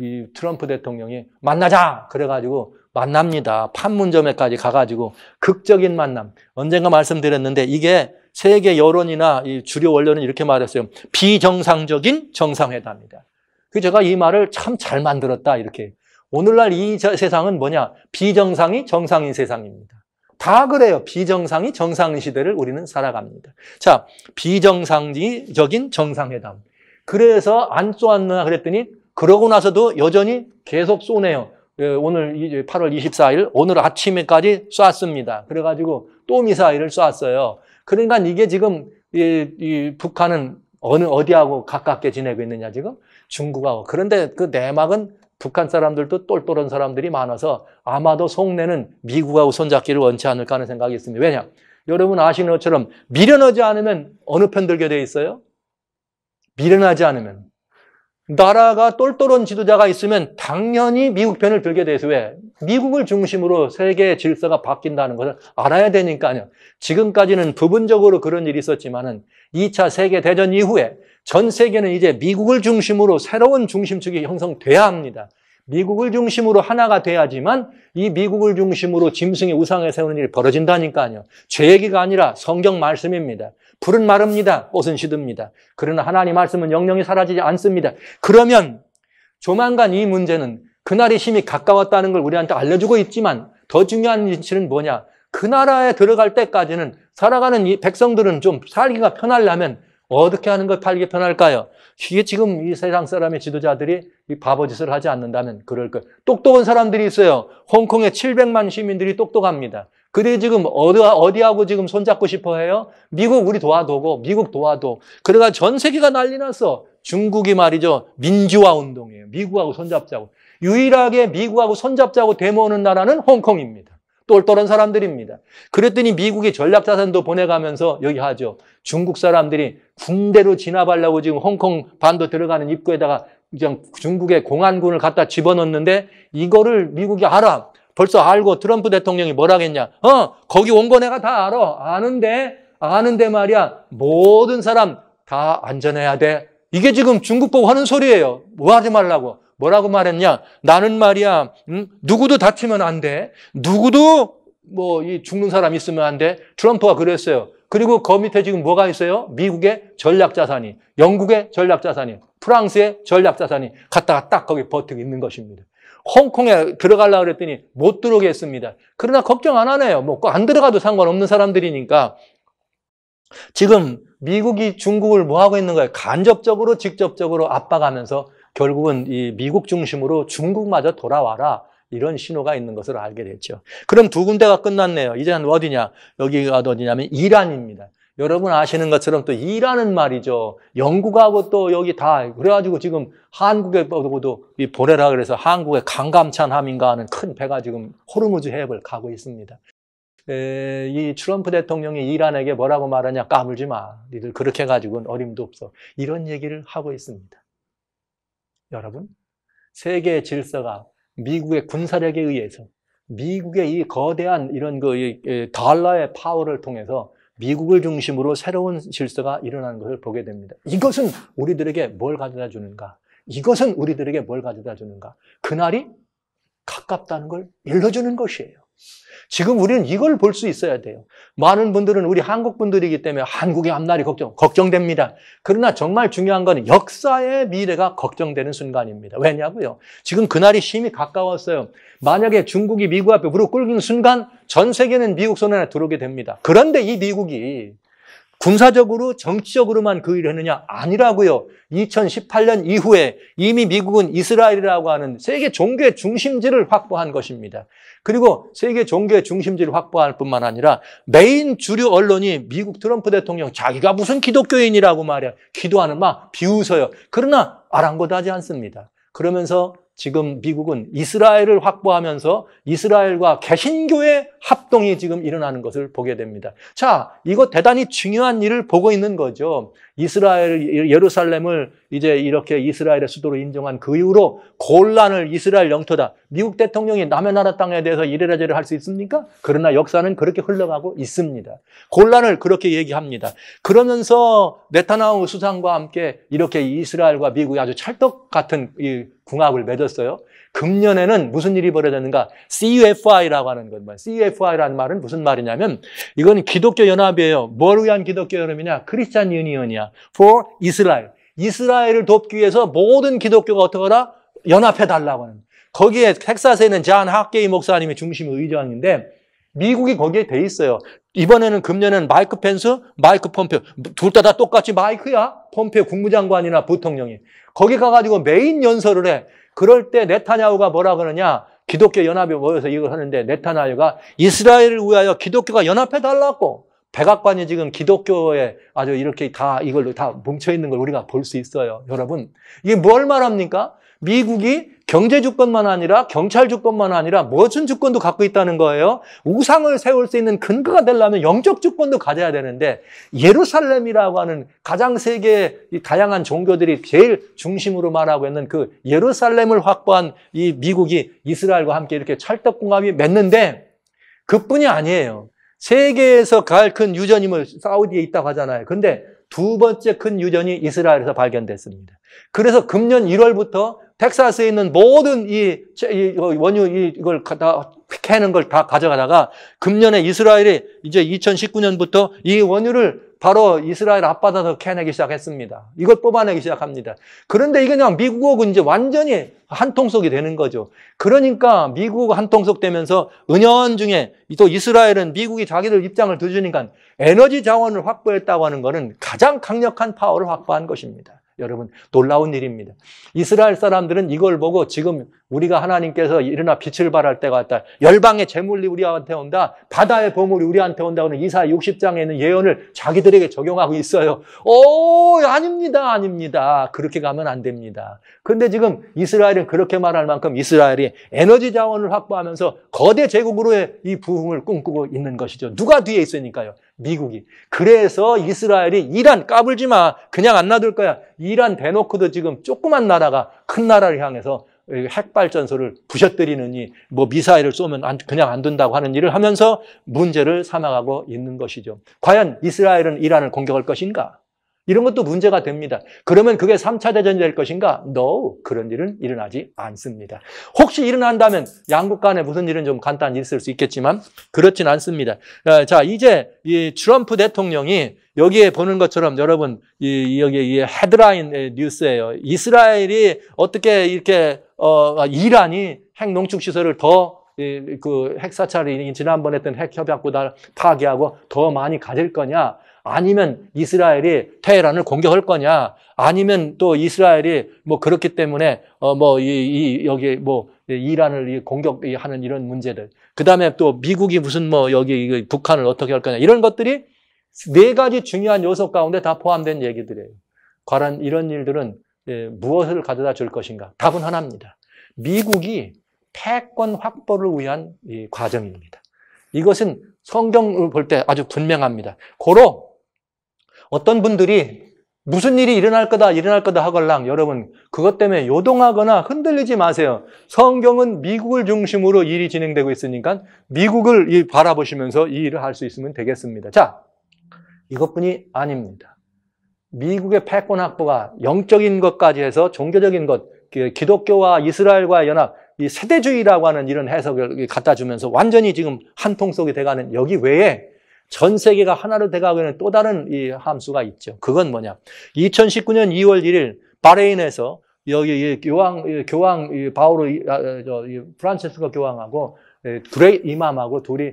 이 트럼프 대통령이 만나자 그래가지고 만납니다. 판문점에까지 가가지고 극적인 만남. 언젠가 말씀드렸는데 이게 세계 여론이나 이 주류 원료는 이렇게 말했어요. 비정상적인 정상회담이다. 그래서 제가 이 말을 참 잘 만들었다 이렇게. 오늘날 이 세상은 뭐냐? 비정상이 정상인 세상입니다. 다 그래요. 비정상이 정상인 시대를 우리는 살아갑니다. 자, 비정상적인 정상회담. 그래서 안 쏘았나 그랬더니 그러고 나서도 여전히 계속 쏘네요. 오늘 8월 24일 오늘 아침에까지 쐈습니다. 그래가지고 또 미사일을 쐈어요. 그러니까 이게 지금 이 북한은 어디하고 가깝게 지내고 있느냐 지금? 중국하고. 그런데 그 내막은 북한 사람들도 똘똘한 사람들이 많아서 아마도 속내는 미국하고 손잡기를 원치 않을까 하는 생각이 있습니다. 왜냐? 여러분 아시는 것처럼 미련하지 않으면 어느 편 들게 돼 있어요? 미련하지 않으면. 나라가 똘똘한 지도자가 있으면 당연히 미국 편을 들게 돼서 왜? 미국을 중심으로 세계의 질서가 바뀐다는 것을 알아야 되니까요. 지금까지는 부분적으로 그런 일이 있었지만은 2차 세계대전 이후에 전 세계는 이제 미국을 중심으로 새로운 중심축이 형성돼야 합니다. 미국을 중심으로 하나가 돼야지만 이 미국을 중심으로 짐승의 우상을 세우는 일이 벌어진다니까요. 제 얘기가 아니라 성경 말씀입니다. 풀은 마릅니다. 꽃은 시듭니다. 그러나 하나님 말씀은 영영이 사라지지 않습니다. 그러면 조만간 이 문제는 그날이 심히 가까웠다는 걸 우리한테 알려주고 있지만 더 중요한 이치는 뭐냐? 그 나라에 들어갈 때까지는 살아가는 이 백성들은 좀 살기가 편하려면 어떻게 하는 걸 살기 편할까요? 이게 지금 이 세상 사람의 지도자들이 이 바보짓을 하지 않는다면 그럴 거예요. 똑똑한 사람들이 있어요. 홍콩에 700만 시민들이 똑똑합니다. 그래 지금 어디하고 지금 손잡고 싶어 해요? 미국 우리 도와두고 미국 도와도. 그래가 전 세계가 난리 났어. 중국이 말이죠. 민주화 운동이에요. 미국하고 손잡자고. 유일하게 미국하고 손잡자고 데모하는 나라는 홍콩입니다. 똘똘한 사람들입니다. 그랬더니 미국이 전략자산도 보내가면서 여기 하죠. 중국 사람들이 군대로 진압하려고 지금 홍콩 반도 들어가는 입구에다가 그냥 중국의 공안군을 갖다 집어넣는데 이거를 미국이 알아. 벌써 알고 트럼프 대통령이 뭐라겠냐. 거기 온 거 내가 다 알아. 아는데 말이야. 모든 사람 다 안전해야 돼. 이게 지금 중국 보고 하는 소리예요. 뭐 하지 말라고. 뭐라고 말했냐? 나는 말이야, 누구도 다치면 안 돼. 누구도 이 죽는 사람 있으면 안 돼. 트럼프가 그랬어요. 그리고 그 밑에 지금 뭐가 있어요? 미국의 전략자산이, 영국의 전략자산이, 프랑스의 전략자산이 갖다가 딱 거기 버티고 있는 것입니다. 홍콩에 들어가려고 그랬더니 못 들어오게 했습니다. 그러나 걱정 안 하네요. 안 들어가도 상관없는 사람들이니까. 지금 미국이 중국을 뭐 하고 있는 거예요? 간접적으로, 직접적으로 압박하면서 결국은 이 미국 중심으로 중국마저 돌아와라. 이런 신호가 있는 것을 알게 됐죠. 그럼 두 군데가 끝났네요. 이제는 어디냐? 여기가 어디냐면 이란입니다. 여러분 아시는 것처럼 또 이라는 말이죠. 영국하고 또 여기 다 그래가지고 지금 한국에 보고도 이 보레라 그래서 한국의 강감찬 함인가 하는 큰 배가 지금 호르무즈 해협을 가고 있습니다. 이 트럼프 대통령이 이란에게 뭐라고 말하냐? 까불지 마. 니들 그렇게 가지고는 어림도 없어. 이런 얘기를 하고 있습니다. 여러분, 세계의 질서가 미국의 군사력에 의해서 미국의 이 거대한 이런 달러의 파워를 통해서 미국을 중심으로 새로운 질서가 일어나는 것을 보게 됩니다. 이것은 우리들에게 뭘 가져다 주는가? 이것은 우리들에게 뭘 가져다 주는가? 그날이 가깝다는 걸 일러주는 것이에요. 지금 우리는 이걸 볼 수 있어야 돼요. 많은 분들은 우리 한국 분들이기 때문에 한국의 앞날이 걱정됩니다. 그러나 정말 중요한 건 역사의 미래가 걱정되는 순간입니다. 왜냐고요? 지금 그날이 심히 가까웠어요. 만약에 중국이 미국 앞에 무릎 꿇는 순간 전 세계는 미국 손 안에 들어오게 됩니다. 그런데 이 미국이 군사적으로 정치적으로만 그 일을 했느냐? 아니라고요. 2018년 이후에 이미 미국은 이스라엘이라고 하는 세계 종교의 중심지를 확보한 것입니다. 그리고 세계 종교의 중심지를 확보할 뿐만 아니라 메인 주류 언론이 미국 트럼프 대통령 자기가 무슨 기독교인이라고 말이야. 기도하는 막 비웃어요. 그러나 아랑곳하지 않습니다. 그러면서 지금 미국은 이스라엘을 확보하면서 이스라엘과 개신교의 합동이 지금 일어나는 것을 보게 됩니다. 자, 이거 대단히 중요한 일을 보고 있는 거죠. 이스라엘, 예루살렘을 이제 이렇게 이스라엘의 수도로 인정한 그 이후로 골란을 이스라엘 영토다. 미국 대통령이 남의 나라 땅에 대해서 이래라 저래라 할 수 있습니까? 그러나 역사는 그렇게 흘러가고 있습니다. 골란을 그렇게 얘기합니다. 그러면서 네타냐후 수상과 함께 이렇게 이스라엘과 미국이 아주 찰떡 같은 이 궁합을 맺었어요. 금년에는 무슨 일이 벌어졌는가? CUFI라고 하는 것. CUFI라는 말은 무슨 말이냐면 이건 기독교 연합이에요. 뭘 위한 기독교 연합이냐? 크리스찬 유니언이야. For Israel. 이스라엘을 돕기 위해서 모든 기독교가 어떻게 하라? 연합해달라고 하는. 거기에 텍사스에 있는 잔 하케이 목사님이 중심 의장인데 미국이 거기에 돼 있어요. 이번에는 금년에는 마이크 펜스, 마이크 폼페오. 둘 다 똑같이 마이크야. 폼페오 국무장관이나 부통령이. 거기 가가지고 메인 연설을 해. 그럴 때 네타냐후가 뭐라 그러냐? 기독교 연합이 모여서 이걸 하는데 네타냐후가 이스라엘을 위하여 기독교가 연합해달라고. 백악관이 지금 기독교에 아주 이렇게 다 이걸로 다 뭉쳐있는 걸 우리가 볼 수 있어요. 여러분, 이게 뭘 말합니까? 미국이 경제 주권만 아니라 경찰 주권만 아니라 무슨 주권도 갖고 있다는 거예요. 우상을 세울 수 있는 근거가 되려면 영적 주권도 가져야 되는데 예루살렘이라고 하는 가장 세계의 다양한 종교들이 제일 중심으로 말하고 있는 그 예루살렘을 확보한 이 미국이 이스라엘과 함께 이렇게 찰떡궁합이 맺는데 그뿐이 아니에요. 세계에서 가장 큰 유전임을 사우디에 있다고 하잖아요. 그런데 두 번째 큰 유전이 이스라엘에서 발견됐습니다. 그래서 금년 1월부터 텍사스에 있는 모든 이 원유 이걸 다 캐는 걸 다 가져가다가 금년에 이스라엘이 이제 2019년부터 이 원유를 바로 이스라엘 앞바다에서 캐내기 시작했습니다. 이걸 뽑아내기 시작합니다. 그런데 이게 그냥 미국하고 이제 완전히 한통속이 되는 거죠. 그러니까 미국하고 한통속 되면서 은연중에 또 이스라엘은 미국이 자기들 입장을 두주니까 에너지 자원을 확보했다고 하는 것은 가장 강력한 파워를 확보한 것입니다. 여러분, 놀라운 일입니다. 이스라엘 사람들은 이걸 보고 지금 우리가 하나님께서 일어나 빛을 발할 때가 왔다. 열방의 재물이 우리한테 온다. 바다의 보물이 우리한테 온다고는 이사야 60장에 있는 예언을 자기들에게 적용하고 있어요. 아닙니다. 아닙니다. 그렇게 가면 안 됩니다. 그런데 지금 이스라엘은 그렇게 말할 만큼 이스라엘이 에너지 자원을 확보하면서 거대 제국으로의 이 부흥을 꿈꾸고 있는 것이죠. 누가 뒤에 있으니까요? 미국이. 그래서 이스라엘이 이란 까불지 마. 그냥 안 놔둘 거야. 이란 대놓고도 지금 조그만 나라가 큰 나라를 향해서 핵발전소를 부셔뜨리느니 뭐 미사일을 쏘면 그냥 안 둔다고 하는 일을 하면서 문제를 삼아가고 있는 것이죠. 과연 이스라엘은 이란을 공격할 것인가? 이런 것도 문제가 됩니다. 그러면 그게 3차 대전이 될 것인가? No, 그런 일은 일어나지 않습니다. 혹시 일어난다면 양국 간에 무슨 일은 좀 간단히 있을 수 있겠지만 그렇진 않습니다. 자, 이제 이 트럼프 대통령이 여기에 보는 것처럼 여러분 여기 이 헤드라인 뉴스예요. 이스라엘이 어떻게 이렇게 이란이 핵 농축 시설을 더 그 핵사찰이 지난번에 했던 핵 협약보다 파괴하고 더 많이 가질 거냐? 아니면 이스라엘이 테헤란을 공격할 거냐? 아니면 또 이스라엘이 뭐 그렇기 때문에 여기 이란을 공격하는 이런 문제들. 그다음에 또 미국이 무슨 여기 북한을 어떻게 할 거냐? 이런 것들이 네 가지 중요한 요소 가운데 다 포함된 얘기들이에요. 과연 이런 일들은 무엇을 가져다 줄 것인가? 답은 하나입니다. 미국이 패권 확보를 위한 이 과정입니다. 이것은 성경을 볼 때 아주 분명합니다. 고로 어떤 분들이 무슨 일이 일어날 거다 하걸랑 여러분 그것 때문에 요동하거나 흔들리지 마세요. 성경은 미국을 중심으로 일이 진행되고 있으니까 미국을 바라보시면서 이 일을 할 수 있으면 되겠습니다. 자, 이것뿐이 아닙니다. 미국의 패권 확보가 영적인 것까지 해서 종교적인 것, 기독교와 이스라엘과의 연합, 이 세대주의라고 하는 이런 해석을 갖다 주면서 완전히 지금 한 통 속이 돼가는 여기 외에 전 세계가 하나로 돼가고 있는 또 다른 이 함수가 있죠. 그건 뭐냐? 2019년 2월 1일 바레인에서 여기 교황 바오로 프란체스코 교황하고 그레이트 이맘하고 둘이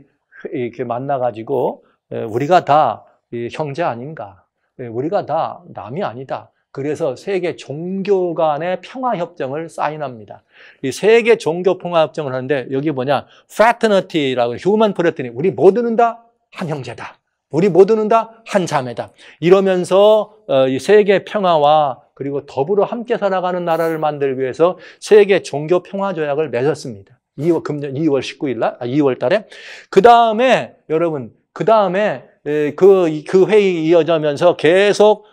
이렇게 만나가지고 우리가 다 형제 아닌가? 우리가 다 남이 아니다. 그래서 세계 종교 간의 평화협정을 사인합니다. 이 세계 종교 평화협정을 하는데 여기 뭐냐? fraternity라고 human fraternity. 우리 모두는 다 한 형제다. 우리 모두는 다 한 자매다. 이러면서 이 세계 평화와 그리고 더불어 함께 살아가는 나라를 만들기 위해서 세계 종교 평화 조약을 맺었습니다. 금년 2월 19일 날, 2월 달에. 그 다음에 여러분, 그 회의 이어지면서 계속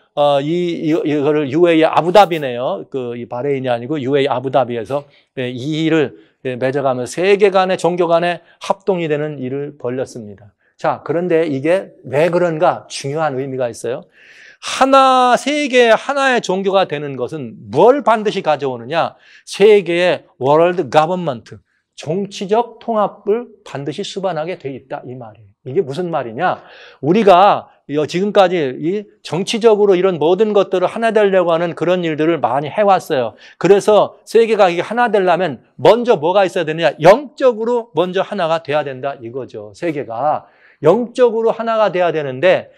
이거를 UAE 아부다비네요. 이 바레인이 아니고 UAE 아부다비에서 이 일을 맺어가면서 세계 간의 종교 간의 합동이 되는 일을 벌였습니다. 자, 그런데 이게 왜 그런가? 중요한 의미가 있어요. 세계의 하나의 종교가 되는 것은 뭘 반드시 가져오느냐? 세계의 월드 거버먼트, 정치적 통합을 반드시 수반하게 돼 있다 이 말이에요. 이게 무슨 말이냐? 우리가 지금까지 이 정치적으로 이런 모든 것들을 하나 되려고 하는 그런 일들을 많이 해왔어요. 그래서 세계가 이게 하나 되려면 먼저 뭐가 있어야 되느냐? 영적으로 먼저 하나가 돼야 된다 이거죠. 세계가 영적으로 하나가 돼야 되는데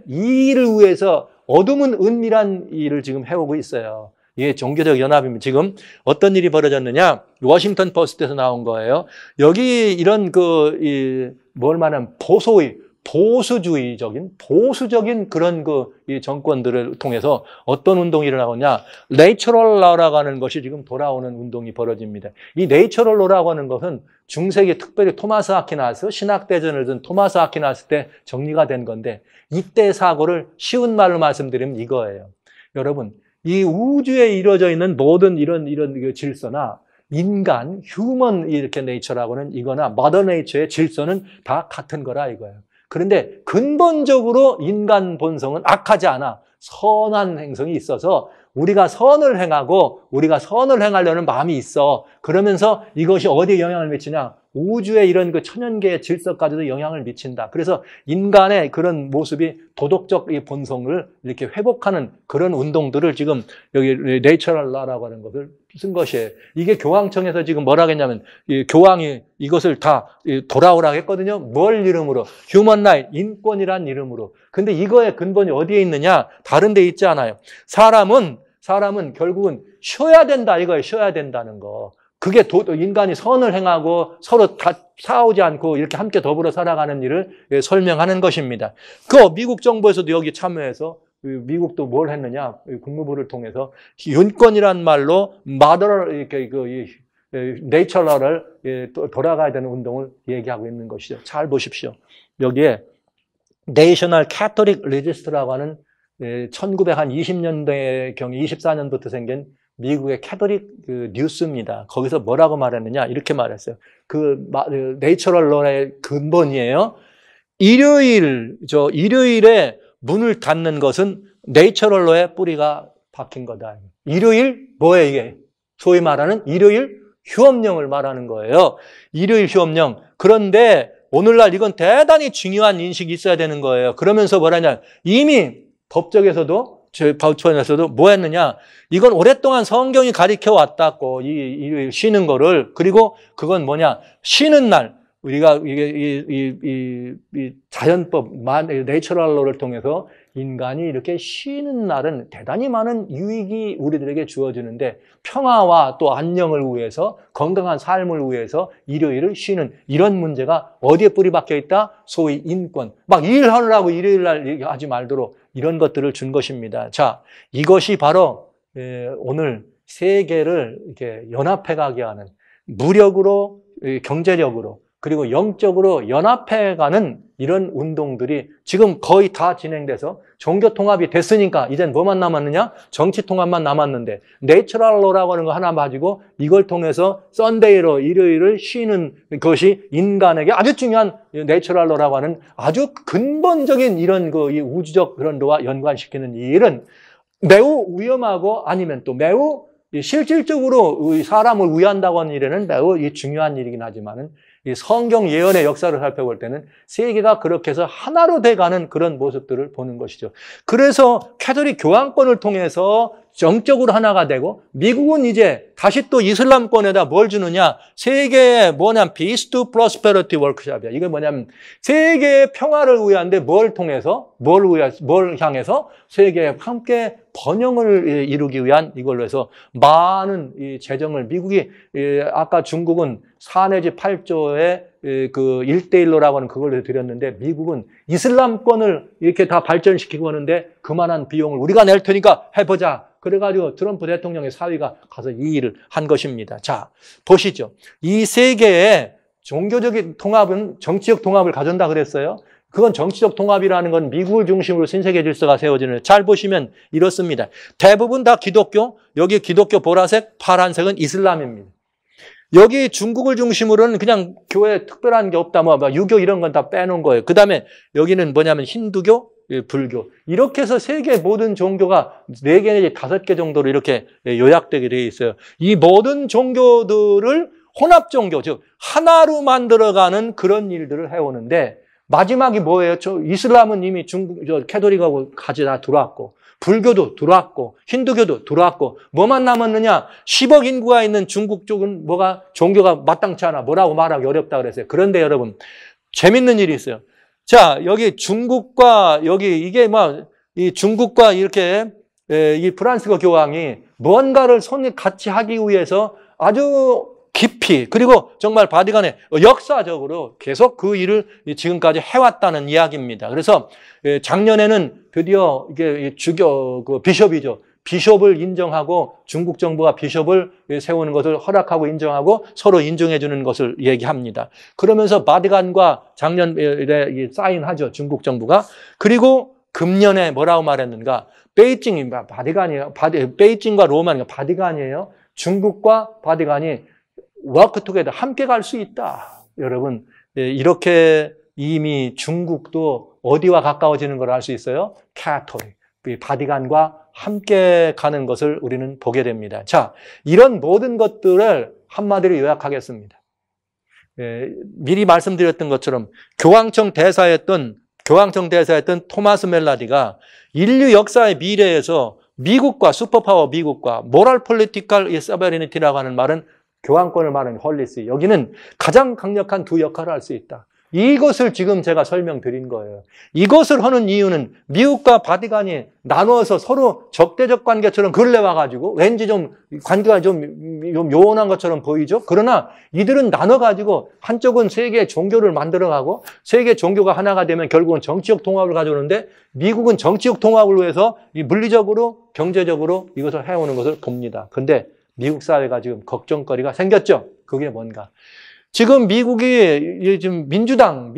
이 일을 위해서 어둠은 은밀한 일을 지금 해오고 있어요. 이게 종교적 연합입니다. 지금 어떤 일이 벌어졌느냐? 워싱턴 포스트에서 나온 거예요. 여기 이런 뭘 말하면 보수적인 그런 이 정권들을 통해서 어떤 운동이 일어나거냐? 내추럴 러라고 하는 것이 지금 돌아오는 운동이 벌어집니다. 이 내추럴 러라고 하는 것은 중세기 특별히 토마스 아퀴나스, 신학대전을 든 토마스 아퀴나스 때 정리가 된 건데 이때 사고를 쉬운 말로 말씀드리면 이거예요. 여러분, 이 우주에 이루어져 있는 모든 이런 질서나 인간, 휴먼 이렇게 네이처라고는 이거나 머더 네이처의 질서는 다 같은 거라 이거예요. 그런데 근본적으로 인간 본성은 악하지 않아. 선한 행성이 있어서 우리가 선을 행하려는 마음이 있어. 그러면서 이것이 어디에 영향을 미치냐? 우주의 이런 천연계의 질서까지도 영향을 미친다. 그래서 인간의 그런 모습이 도덕적 본성을 이렇게 회복하는 그런 운동들을 지금 여기 내추럴 라라고 하는 것을 쓴 것이에요. 이게 교황청에서 지금 뭐라 했냐면 교황이 이것을 다 돌아오라고 했거든요. 뭘 이름으로? 휴먼 라이트, 인권이란 이름으로. 근데 이거의 근본이 어디에 있느냐? 다른 데 있지 않아요. 사람은 결국은 쉬어야 된다 이거예요. 쉬어야 된다는 거. 그게 인간이 선을 행하고 서로 다 싸우지 않고 이렇게 함께 더불어 살아가는 일을 설명하는 것입니다. 미국 정부에서도 여기 참여해서 미국도 뭘 했느냐? 국무부를 통해서 윤권이란 말로 네이처러를 돌아가야 되는 운동을 얘기하고 있는 것이죠. 잘 보십시오. 여기에 내셔널 캐토릭 레지스트라고 하는 1920년대의 경우 24년부터 생긴 미국의 캐토릭 뉴스입니다. 거기서 뭐라고 말했느냐? 이렇게 말했어요. 내이처럴 러의 근본이에요. 일요일에 문을 닫는 것은 내이처럴 러의 뿌리가 박힌 거다. 일요일 뭐예요 이게? 소위 말하는 일요일 휴업령을 말하는 거예요. 일요일 휴업령. 그런데 오늘날 이건 대단히 중요한 인식이 있어야 되는 거예요. 그러면서 뭐라냐? 이미 법적에서도 법천에서도 뭐 했느냐? 이건 오랫동안 성경이 가르쳐 왔다고, 이 쉬는 거를. 그리고 그건 뭐냐? 쉬는 날, 우리가 이 자연법, 네이처럴로를 통해서 인간이 이렇게 쉬는 날은 대단히 많은 유익이 우리들에게 주어지는데 평화와 또 안녕을 위해서 건강한 삶을 위해서 일요일을 쉬는 이런 문제가 어디에 뿌리 박혀 있다? 소위 인권. 막 일하느라고 일요일 날 하지 말도록 이런 것들을 준 것입니다. 자, 이것이 바로 오늘 세계를 이렇게 연합해 가게 하는 무력으로 경제력으로 그리고 영적으로 연합해가는 이런 운동들이 지금 거의 다 진행돼서 종교 통합이 됐으니까 이젠 뭐만 남았느냐? 정치 통합만 남았는데 내추럴로라고 하는 거 하나 가지고 이걸 통해서 썬데이로 일요일을 쉬는 것이 인간에게 아주 중요한 내추럴로라고 하는 아주 근본적인 이런 이 우주적 그런 로와 연관시키는 이 일은 매우 위험하고 아니면 또 매우 실질적으로 사람을 위한다고 하는 일에는 매우 중요한 일이긴 하지만은 이 성경 예언의 역사를 살펴볼 때는 세계가 그렇게 해서 하나로 돼가는 그런 모습들을 보는 것이죠. 그래서 캐톨릭 교황권을 통해서 정적으로 하나가 되고 미국은 이제 다시 또 이슬람권에다 뭘 주느냐? 세계의 뭐냐면 Peace to Prosperity 워크숍이야. 이게 뭐냐면 세계의 평화를 위한데 뭘 통해서 뭘 향해서 세계에 함께 번영을 이루기 위한 이걸로 해서 많은 이 재정을 미국이 아까 중국은 4 내지 8조의 그 1:1로라고 하는 그걸 드렸는데 미국은 이슬람권을 이렇게 다 발전시키고 하는데 그만한 비용을 우리가 낼 테니까 해보자. 그래가지고 트럼프 대통령의 사위가 가서 이 일을 한 것입니다. 자, 보시죠. 이 세계의 종교적인 통합은 정치적 통합을 가져온다 그랬어요. 그건 정치적 통합이라는 건 미국을 중심으로 신세계 질서가 세워지는. 잘 보시면 이렇습니다. 대부분 다 기독교, 여기 기독교 보라색, 파란색은 이슬람입니다. 여기 중국을 중심으로는 그냥 교회에 특별한 게 없다. 뭐 유교 이런 건 다 빼놓은 거예요. 그 다음에 여기는 뭐냐면 힌두교, 불교. 이렇게 해서 세계 모든 종교가 4개 내지 5개 정도로 이렇게 요약되게 되어 있어요. 이 모든 종교들을 혼합 종교, 즉 하나로 만들어가는 그런 일들을 해오는데 마지막이 뭐예요? 이슬람은 이미 캐톨릭하고 같이 다 들어왔고 불교도 들어왔고 힌두교도 들어왔고 뭐만 남았느냐? 10억 인구가 있는 중국 쪽은 뭐가 종교가 마땅치 않아. 뭐라고 말하기 어렵다 그랬어요. 그런데 여러분 재밌는 일이 있어요. 자, 여기 중국과 여기 이게 이 중국과 이렇게 이 프란스거 교황이 뭔가를 같이 하기 위해서 아주 깊이 그리고 정말 바티칸에 역사적으로 계속 그 일을 지금까지 해왔다는 이야기입니다. 그래서 작년에는 드디어 이게 비숍이죠. 비숍을 인정하고 중국 정부가 비숍을 세우는 것을 허락하고 인정하고 서로 인정해 주는 것을 얘기합니다. 그러면서 바티칸과 작년에 사인하죠. 중국 정부가. 그리고 금년에 뭐라고 말했는가? 베이징이 바티칸이에요. 베이징과 로마는 바티칸이에요. 중국과 바티칸이 워크투게더 함께 갈 수 있다. 여러분 이렇게 이미 중국도 어디와 가까워지는 걸 알 수 있어요? 캐톨릭, 바티칸과 함께 가는 것을 우리는 보게 됩니다. 자, 이런 모든 것들을 한마디로 요약하겠습니다. 미리 말씀드렸던 것처럼 교황청 대사였던 토마스 멜라디가 인류 역사의 미래에서 미국과 슈퍼파워 미국과 모럴 폴리티컬 서베리니티라고 하는 말은 교황권을 말하는 홀리시. 여기는 가장 강력한 두 역할을 할 수 있다. 이것을 지금 제가 설명드린 거예요. 이것을 하는 이유는 미국과 바티칸이 나누어서 서로 적대적 관계처럼 걸레와가지고 왠지 좀 관계가 좀 요원한 것처럼 보이죠. 그러나 이들은 나눠가지고 한쪽은 세계 종교를 만들어가고 세계 종교가 하나가 되면 결국은 정치적 통합을 가져오는데 미국은 정치적 통합을 위해서 물리적으로 경제적으로 이것을 해오는 것을 봅니다. 근데 미국 사회가 지금 걱정거리가 생겼죠. 그게 뭔가? 지금 미국이 지금 민주당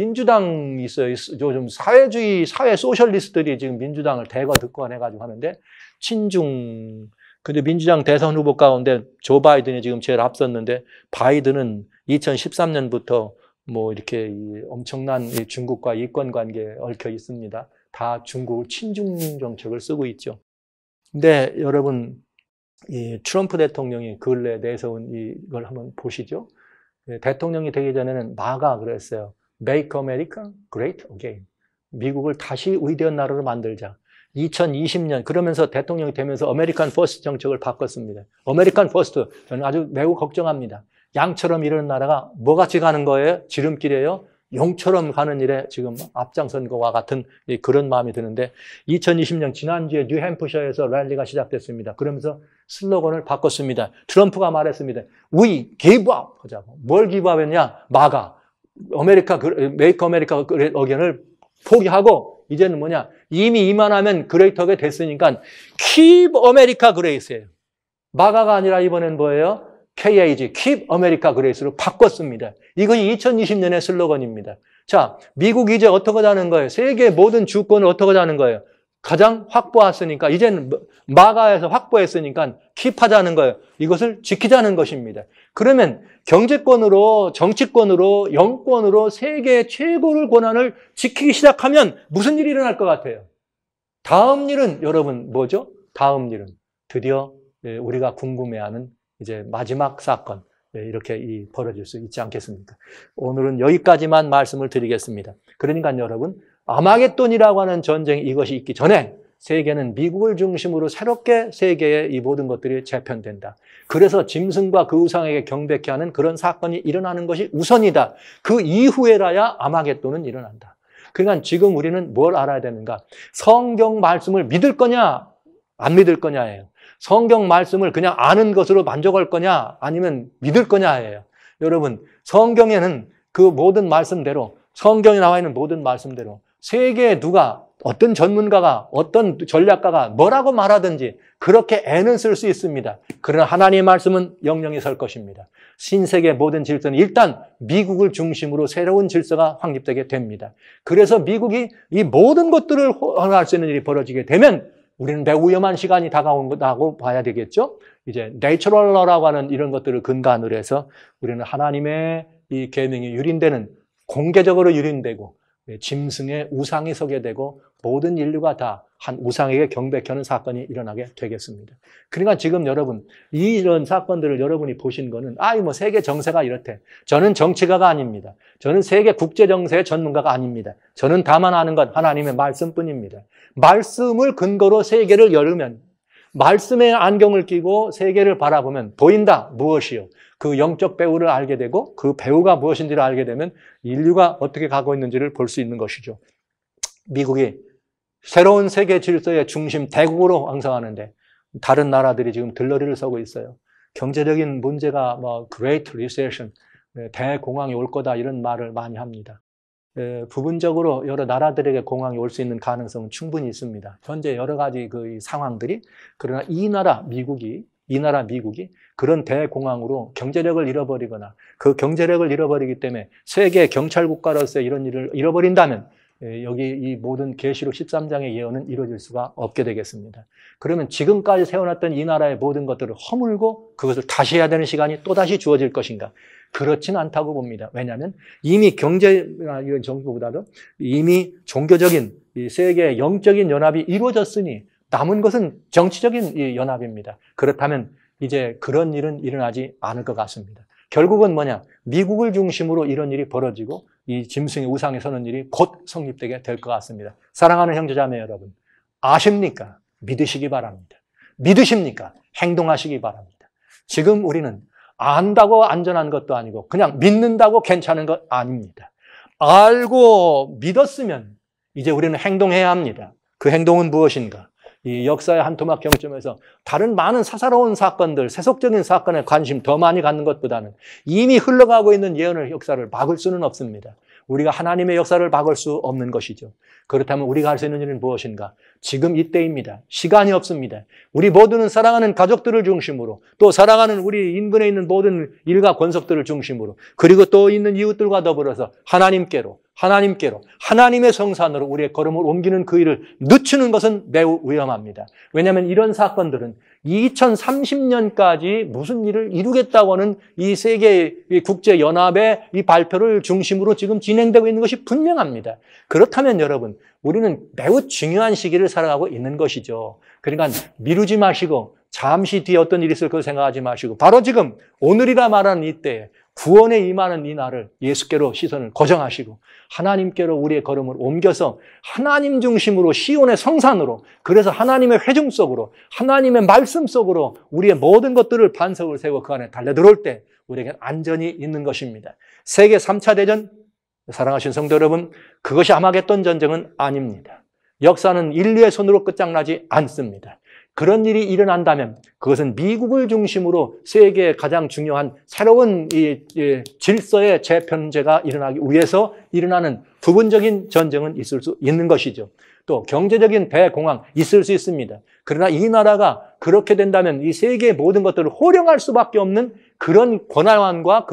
있어요. 요즘 사회 소셜리스트들이 지금 민주당을 대거 득권해가지고 하는데 근데 민주당 대선 후보 가운데 조 바이든이 지금 제일 앞섰는데 바이든은 2013년부터 뭐 이렇게 엄청난 중국과 이권 관계에 얽혀 있습니다. 다 중국 친중 정책을 쓰고 있죠. 근데 여러분 이 트럼프 대통령이 근래에 내세운 이걸 한번 보시죠. 대통령이 되기 전에는 마가 그랬어요. Make America Great Again. 미국을 다시 위대한 나라로 만들자. 2020년 그러면서 대통령이 되면서 아메리칸 퍼스트 정책을 바꿨습니다. 아메리칸 퍼스트 저는 아주 매우 걱정합니다. 양처럼 이런 나라가 뭐같이 가는 거예요? 지름길이에요? 용처럼 가는 일에 지금 앞장선 것과 같은 그런 마음이 드는데 2020년 지난주에 뉴햄프셔에서 랠리가 시작됐습니다. 그러면서 슬로건을 바꿨습니다. 트럼프가 말했습니다. We give up 하자고. 뭘 give up 했냐? 마가. Make America Great Again을 포기하고 이제는 뭐냐? 이미 이만하면 그레이터가 됐으니까 Keep America Great예요. 마가가 아니라 이번엔 뭐예요? KAG, Keep America Great로 바꿨습니다. 이것이 2020년의 슬로건입니다. 자, 미국이 이제 어떻게 하자는 거예요? 세계 모든 주권을 어떻게 하자는 거예요? 가장 확보했으니까, 이제는 마가에서 확보했으니까 킵하자는 거예요. 이것을 지키자는 것입니다. 그러면 경제권으로, 정치권으로, 영권으로 세계 최고의 권한을 지키기 시작하면 무슨 일이 일어날 것 같아요? 다음 일은 여러분 뭐죠? 다음 일은 드디어 우리가 궁금해하는 이제 마지막 사건, 이렇게 벌어질 수 있지 않겠습니까? 오늘은 여기까지만 말씀을 드리겠습니다. 그러니까 여러분, 아마겟돈이라고 하는 전쟁이 이것이 있기 전에 세계는 미국을 중심으로 새롭게 세계의 이 모든 것들이 재편된다. 그래서 짐승과 그 우상에게 경배케 하는 그런 사건이 일어나는 것이 우선이다. 그 이후에라야 아마겟돈은 일어난다. 그러니까 지금 우리는 뭘 알아야 되는가? 성경 말씀을 믿을 거냐, 안 믿을 거냐예요. 성경 말씀을 그냥 아는 것으로 만족할 거냐, 아니면 믿을 거냐예요. 여러분, 성경에는 그 모든 말씀대로, 성경에 나와 있는 모든 말씀대로 세계에 누가, 어떤 전문가가, 어떤 전략가가 뭐라고 말하든지 그렇게 애는 쓸 수 있습니다. 그러나 하나님의 말씀은 영영이 설 것입니다. 신세계 모든 질서는 일단 미국을 중심으로 새로운 질서가 확립되게 됩니다. 그래서 미국이 이 모든 것들을 허용할 수 있는 일이 벌어지게 되면 우리는 매우 위험한 시간이 다가온다고 봐야 되겠죠. 이제 내추럴 러라고 하는 이런 것들을 근간으로 해서 우리는 하나님의 이 계명이 유린되는, 공개적으로 유린되고 짐승의 우상이 서게 되고 모든 인류가 다 한 우상에게 경배케 하는 사건이 일어나게 되겠습니다. 그러니까 지금 여러분, 이런 사건들을 여러분이 보신 거는 뭐 세계 정세가 이렇대. 저는 정치가가 아닙니다. 저는 세계 국제 정세의 전문가가 아닙니다. 저는 다만 아는 건 하나님의 말씀뿐입니다. 말씀을 근거로 세계를 열으면, 말씀의 안경을 끼고 세계를 바라보면 보인다. 무엇이요? 그 영적 배우를 알게 되고 그 배우가 무엇인지를 알게 되면 인류가 어떻게 가고 있는지를 볼 수 있는 것이죠. 미국이 새로운 세계 질서의 중심 대국으로 왕성하는데 다른 나라들이 지금 들러리를 서고 있어요. 경제적인 문제가 Great Recession, 대공황이 올 거다 이런 말을 많이 합니다. 부분적으로 여러 나라들에게 공황이 올 수 있는 가능성은 충분히 있습니다. 현재 여러 가지 그 상황들이, 그러나 이 나라 미국이 그런 대공황으로 경제력을 잃어버리거나 그 경제력을 잃어버리기 때문에 세계 경찰 국가로서 이런 일을 잃어버린다면 여기 이 모든 계시록 13장의 예언은 이루어질 수가 없게 되겠습니다. 그러면 지금까지 세워놨던 이 나라의 모든 것들을 허물고 그것을 다시 해야 되는 시간이 또다시 주어질 것인가? 그렇지는 않다고 봅니다. 왜냐하면 이미 경제나 이런 정부보다도 이미 종교적인 이 세계의 영적인 연합이 이루어졌으니 남은 것은 정치적인 이 연합입니다. 그렇다면 이제 그런 일은 일어나지 않을 것 같습니다. 결국은 뭐냐? 미국을 중심으로 이런 일이 벌어지고 이 짐승의 우상에 서는 일이 곧 성립되게 될 것 같습니다. 사랑하는 형제자매 여러분, 아십니까? 믿으시기 바랍니다. 믿으십니까? 행동하시기 바랍니다. 지금 우리는 안다고 안전한 것도 아니고 그냥 믿는다고 괜찮은 것 아닙니다. 알고 믿었으면 이제 우리는 행동해야 합니다. 그 행동은 무엇인가? 이 역사의 한 토막 경점에서 다른 많은 사사로운 사건들, 세속적인 사건에 관심 더 많이 갖는 것보다는 이미 흘러가고 있는 예언의 역사를 막을 수는 없습니다. 우리가 하나님의 역사를 막을 수 없는 것이죠. 그렇다면 우리가 할 수 있는 일은 무엇인가? 지금 이때입니다. 시간이 없습니다. 우리 모두는 사랑하는 가족들을 중심으로, 또 사랑하는 우리 인근에 있는 모든 일가 권속들을 중심으로, 그리고 또 있는 이웃들과 더불어서 하나님께로 하나님의 성산으로 우리의 걸음을 옮기는 그 일을 늦추는 것은 매우 위험합니다. 왜냐하면 이런 사건들은 2030년까지 무슨 일을 이루겠다고 하는 이 세계 국제연합의 이 발표를 중심으로 지금 진행되고 있는 것이 분명합니다. 그렇다면 여러분, 우리는 매우 중요한 시기를 살아가고 있는 것이죠. 그러니까 미루지 마시고 잠시 뒤에 어떤 일이 있을 걸 생각하지 마시고 바로 지금 오늘이라 말하는 이때에 구원에 임하는 이 날을 예수께로 시선을 고정하시고 하나님께로 우리의 걸음을 옮겨서 하나님 중심으로 시온의 성산으로, 그래서 하나님의 회중 속으로, 하나님의 말씀 속으로 우리의 모든 것들을 반석을 세우고 그 안에 달려들어올 때 우리에게 안전이 있는 것입니다. 세계 3차 대전 사랑하신 성도 여러분, 그것이 아마겟돈 전쟁은 아닙니다. 역사는 인류의 손으로 끝장나지 않습니다. 그런 일이 일어난다면 그것은 미국을 중심으로 세계의 가장 중요한 새로운 질서의 재편제가 일어나기 위해서 일어나는 부분적인 전쟁은 있을 수 있는 것이죠. 또 경제적인 대공황 있을 수 있습니다. 그러나 이 나라가 그렇게 된다면 이 세계의 모든 것들을 호령할 수밖에 없는 그런 권한과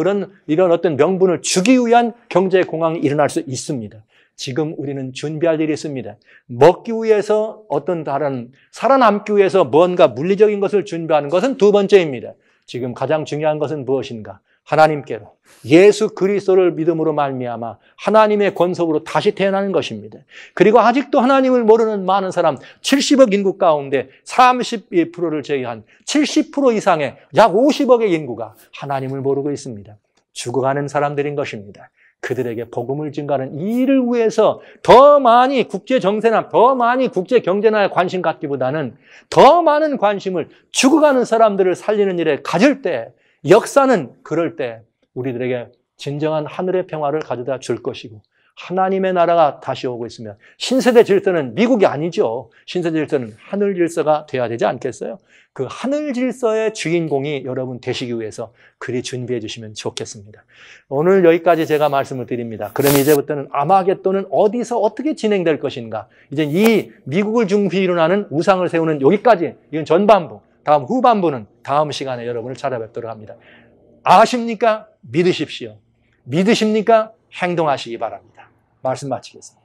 이런 어떤 명분을 주기 위한 경제 공황이 일어날 수 있습니다. 지금 우리는 준비할 일이 있습니다. 먹기 위해서 어떤 다른 살아남기 위해서 뭔가 물리적인 것을 준비하는 것은 두 번째입니다. 지금 가장 중요한 것은 무엇인가? 하나님께로 예수 그리스도를 믿음으로 말미암아 하나님의 권속으로 다시 태어나는 것입니다. 그리고 아직도 하나님을 모르는 많은 사람 70억 인구 가운데 32%를 제외한 70% 이상의 약 50억의 인구가 하나님을 모르고 있습니다. 죽어가는 사람들인 것입니다. 그들에게 복음을 증가하는 이 일을 위해서 더 많이 국제 정세나 더 많이 국제 경제나 관심 갖기보다는 더 많은 관심을 죽어가는 사람들을 살리는 일에 가질 때, 역사는 그럴 때 우리들에게 진정한 하늘의 평화를 가져다 줄 것이고 하나님의 나라가 다시 오고 있으면 신세대 질서는 미국이 아니죠. 신세대 질서는 하늘 질서가 돼야 되지 않겠어요? 그 하늘 질서의 주인공이 여러분 되시기 위해서 그리 준비해 주시면 좋겠습니다. 오늘 여기까지 제가 말씀을 드립니다. 그럼 이제부터는 아마겟돈은 어디서 어떻게 진행될 것인가? 이제 이 미국을 중심으로 일어나는 우상을 세우는 여기까지, 이건 전반부. 다음 후반부는 다음 시간에 여러분을 찾아뵙도록 합니다. 아십니까? 믿으십시오. 믿으십니까? 행동하시기 바랍니다. 말씀 마치겠습니다.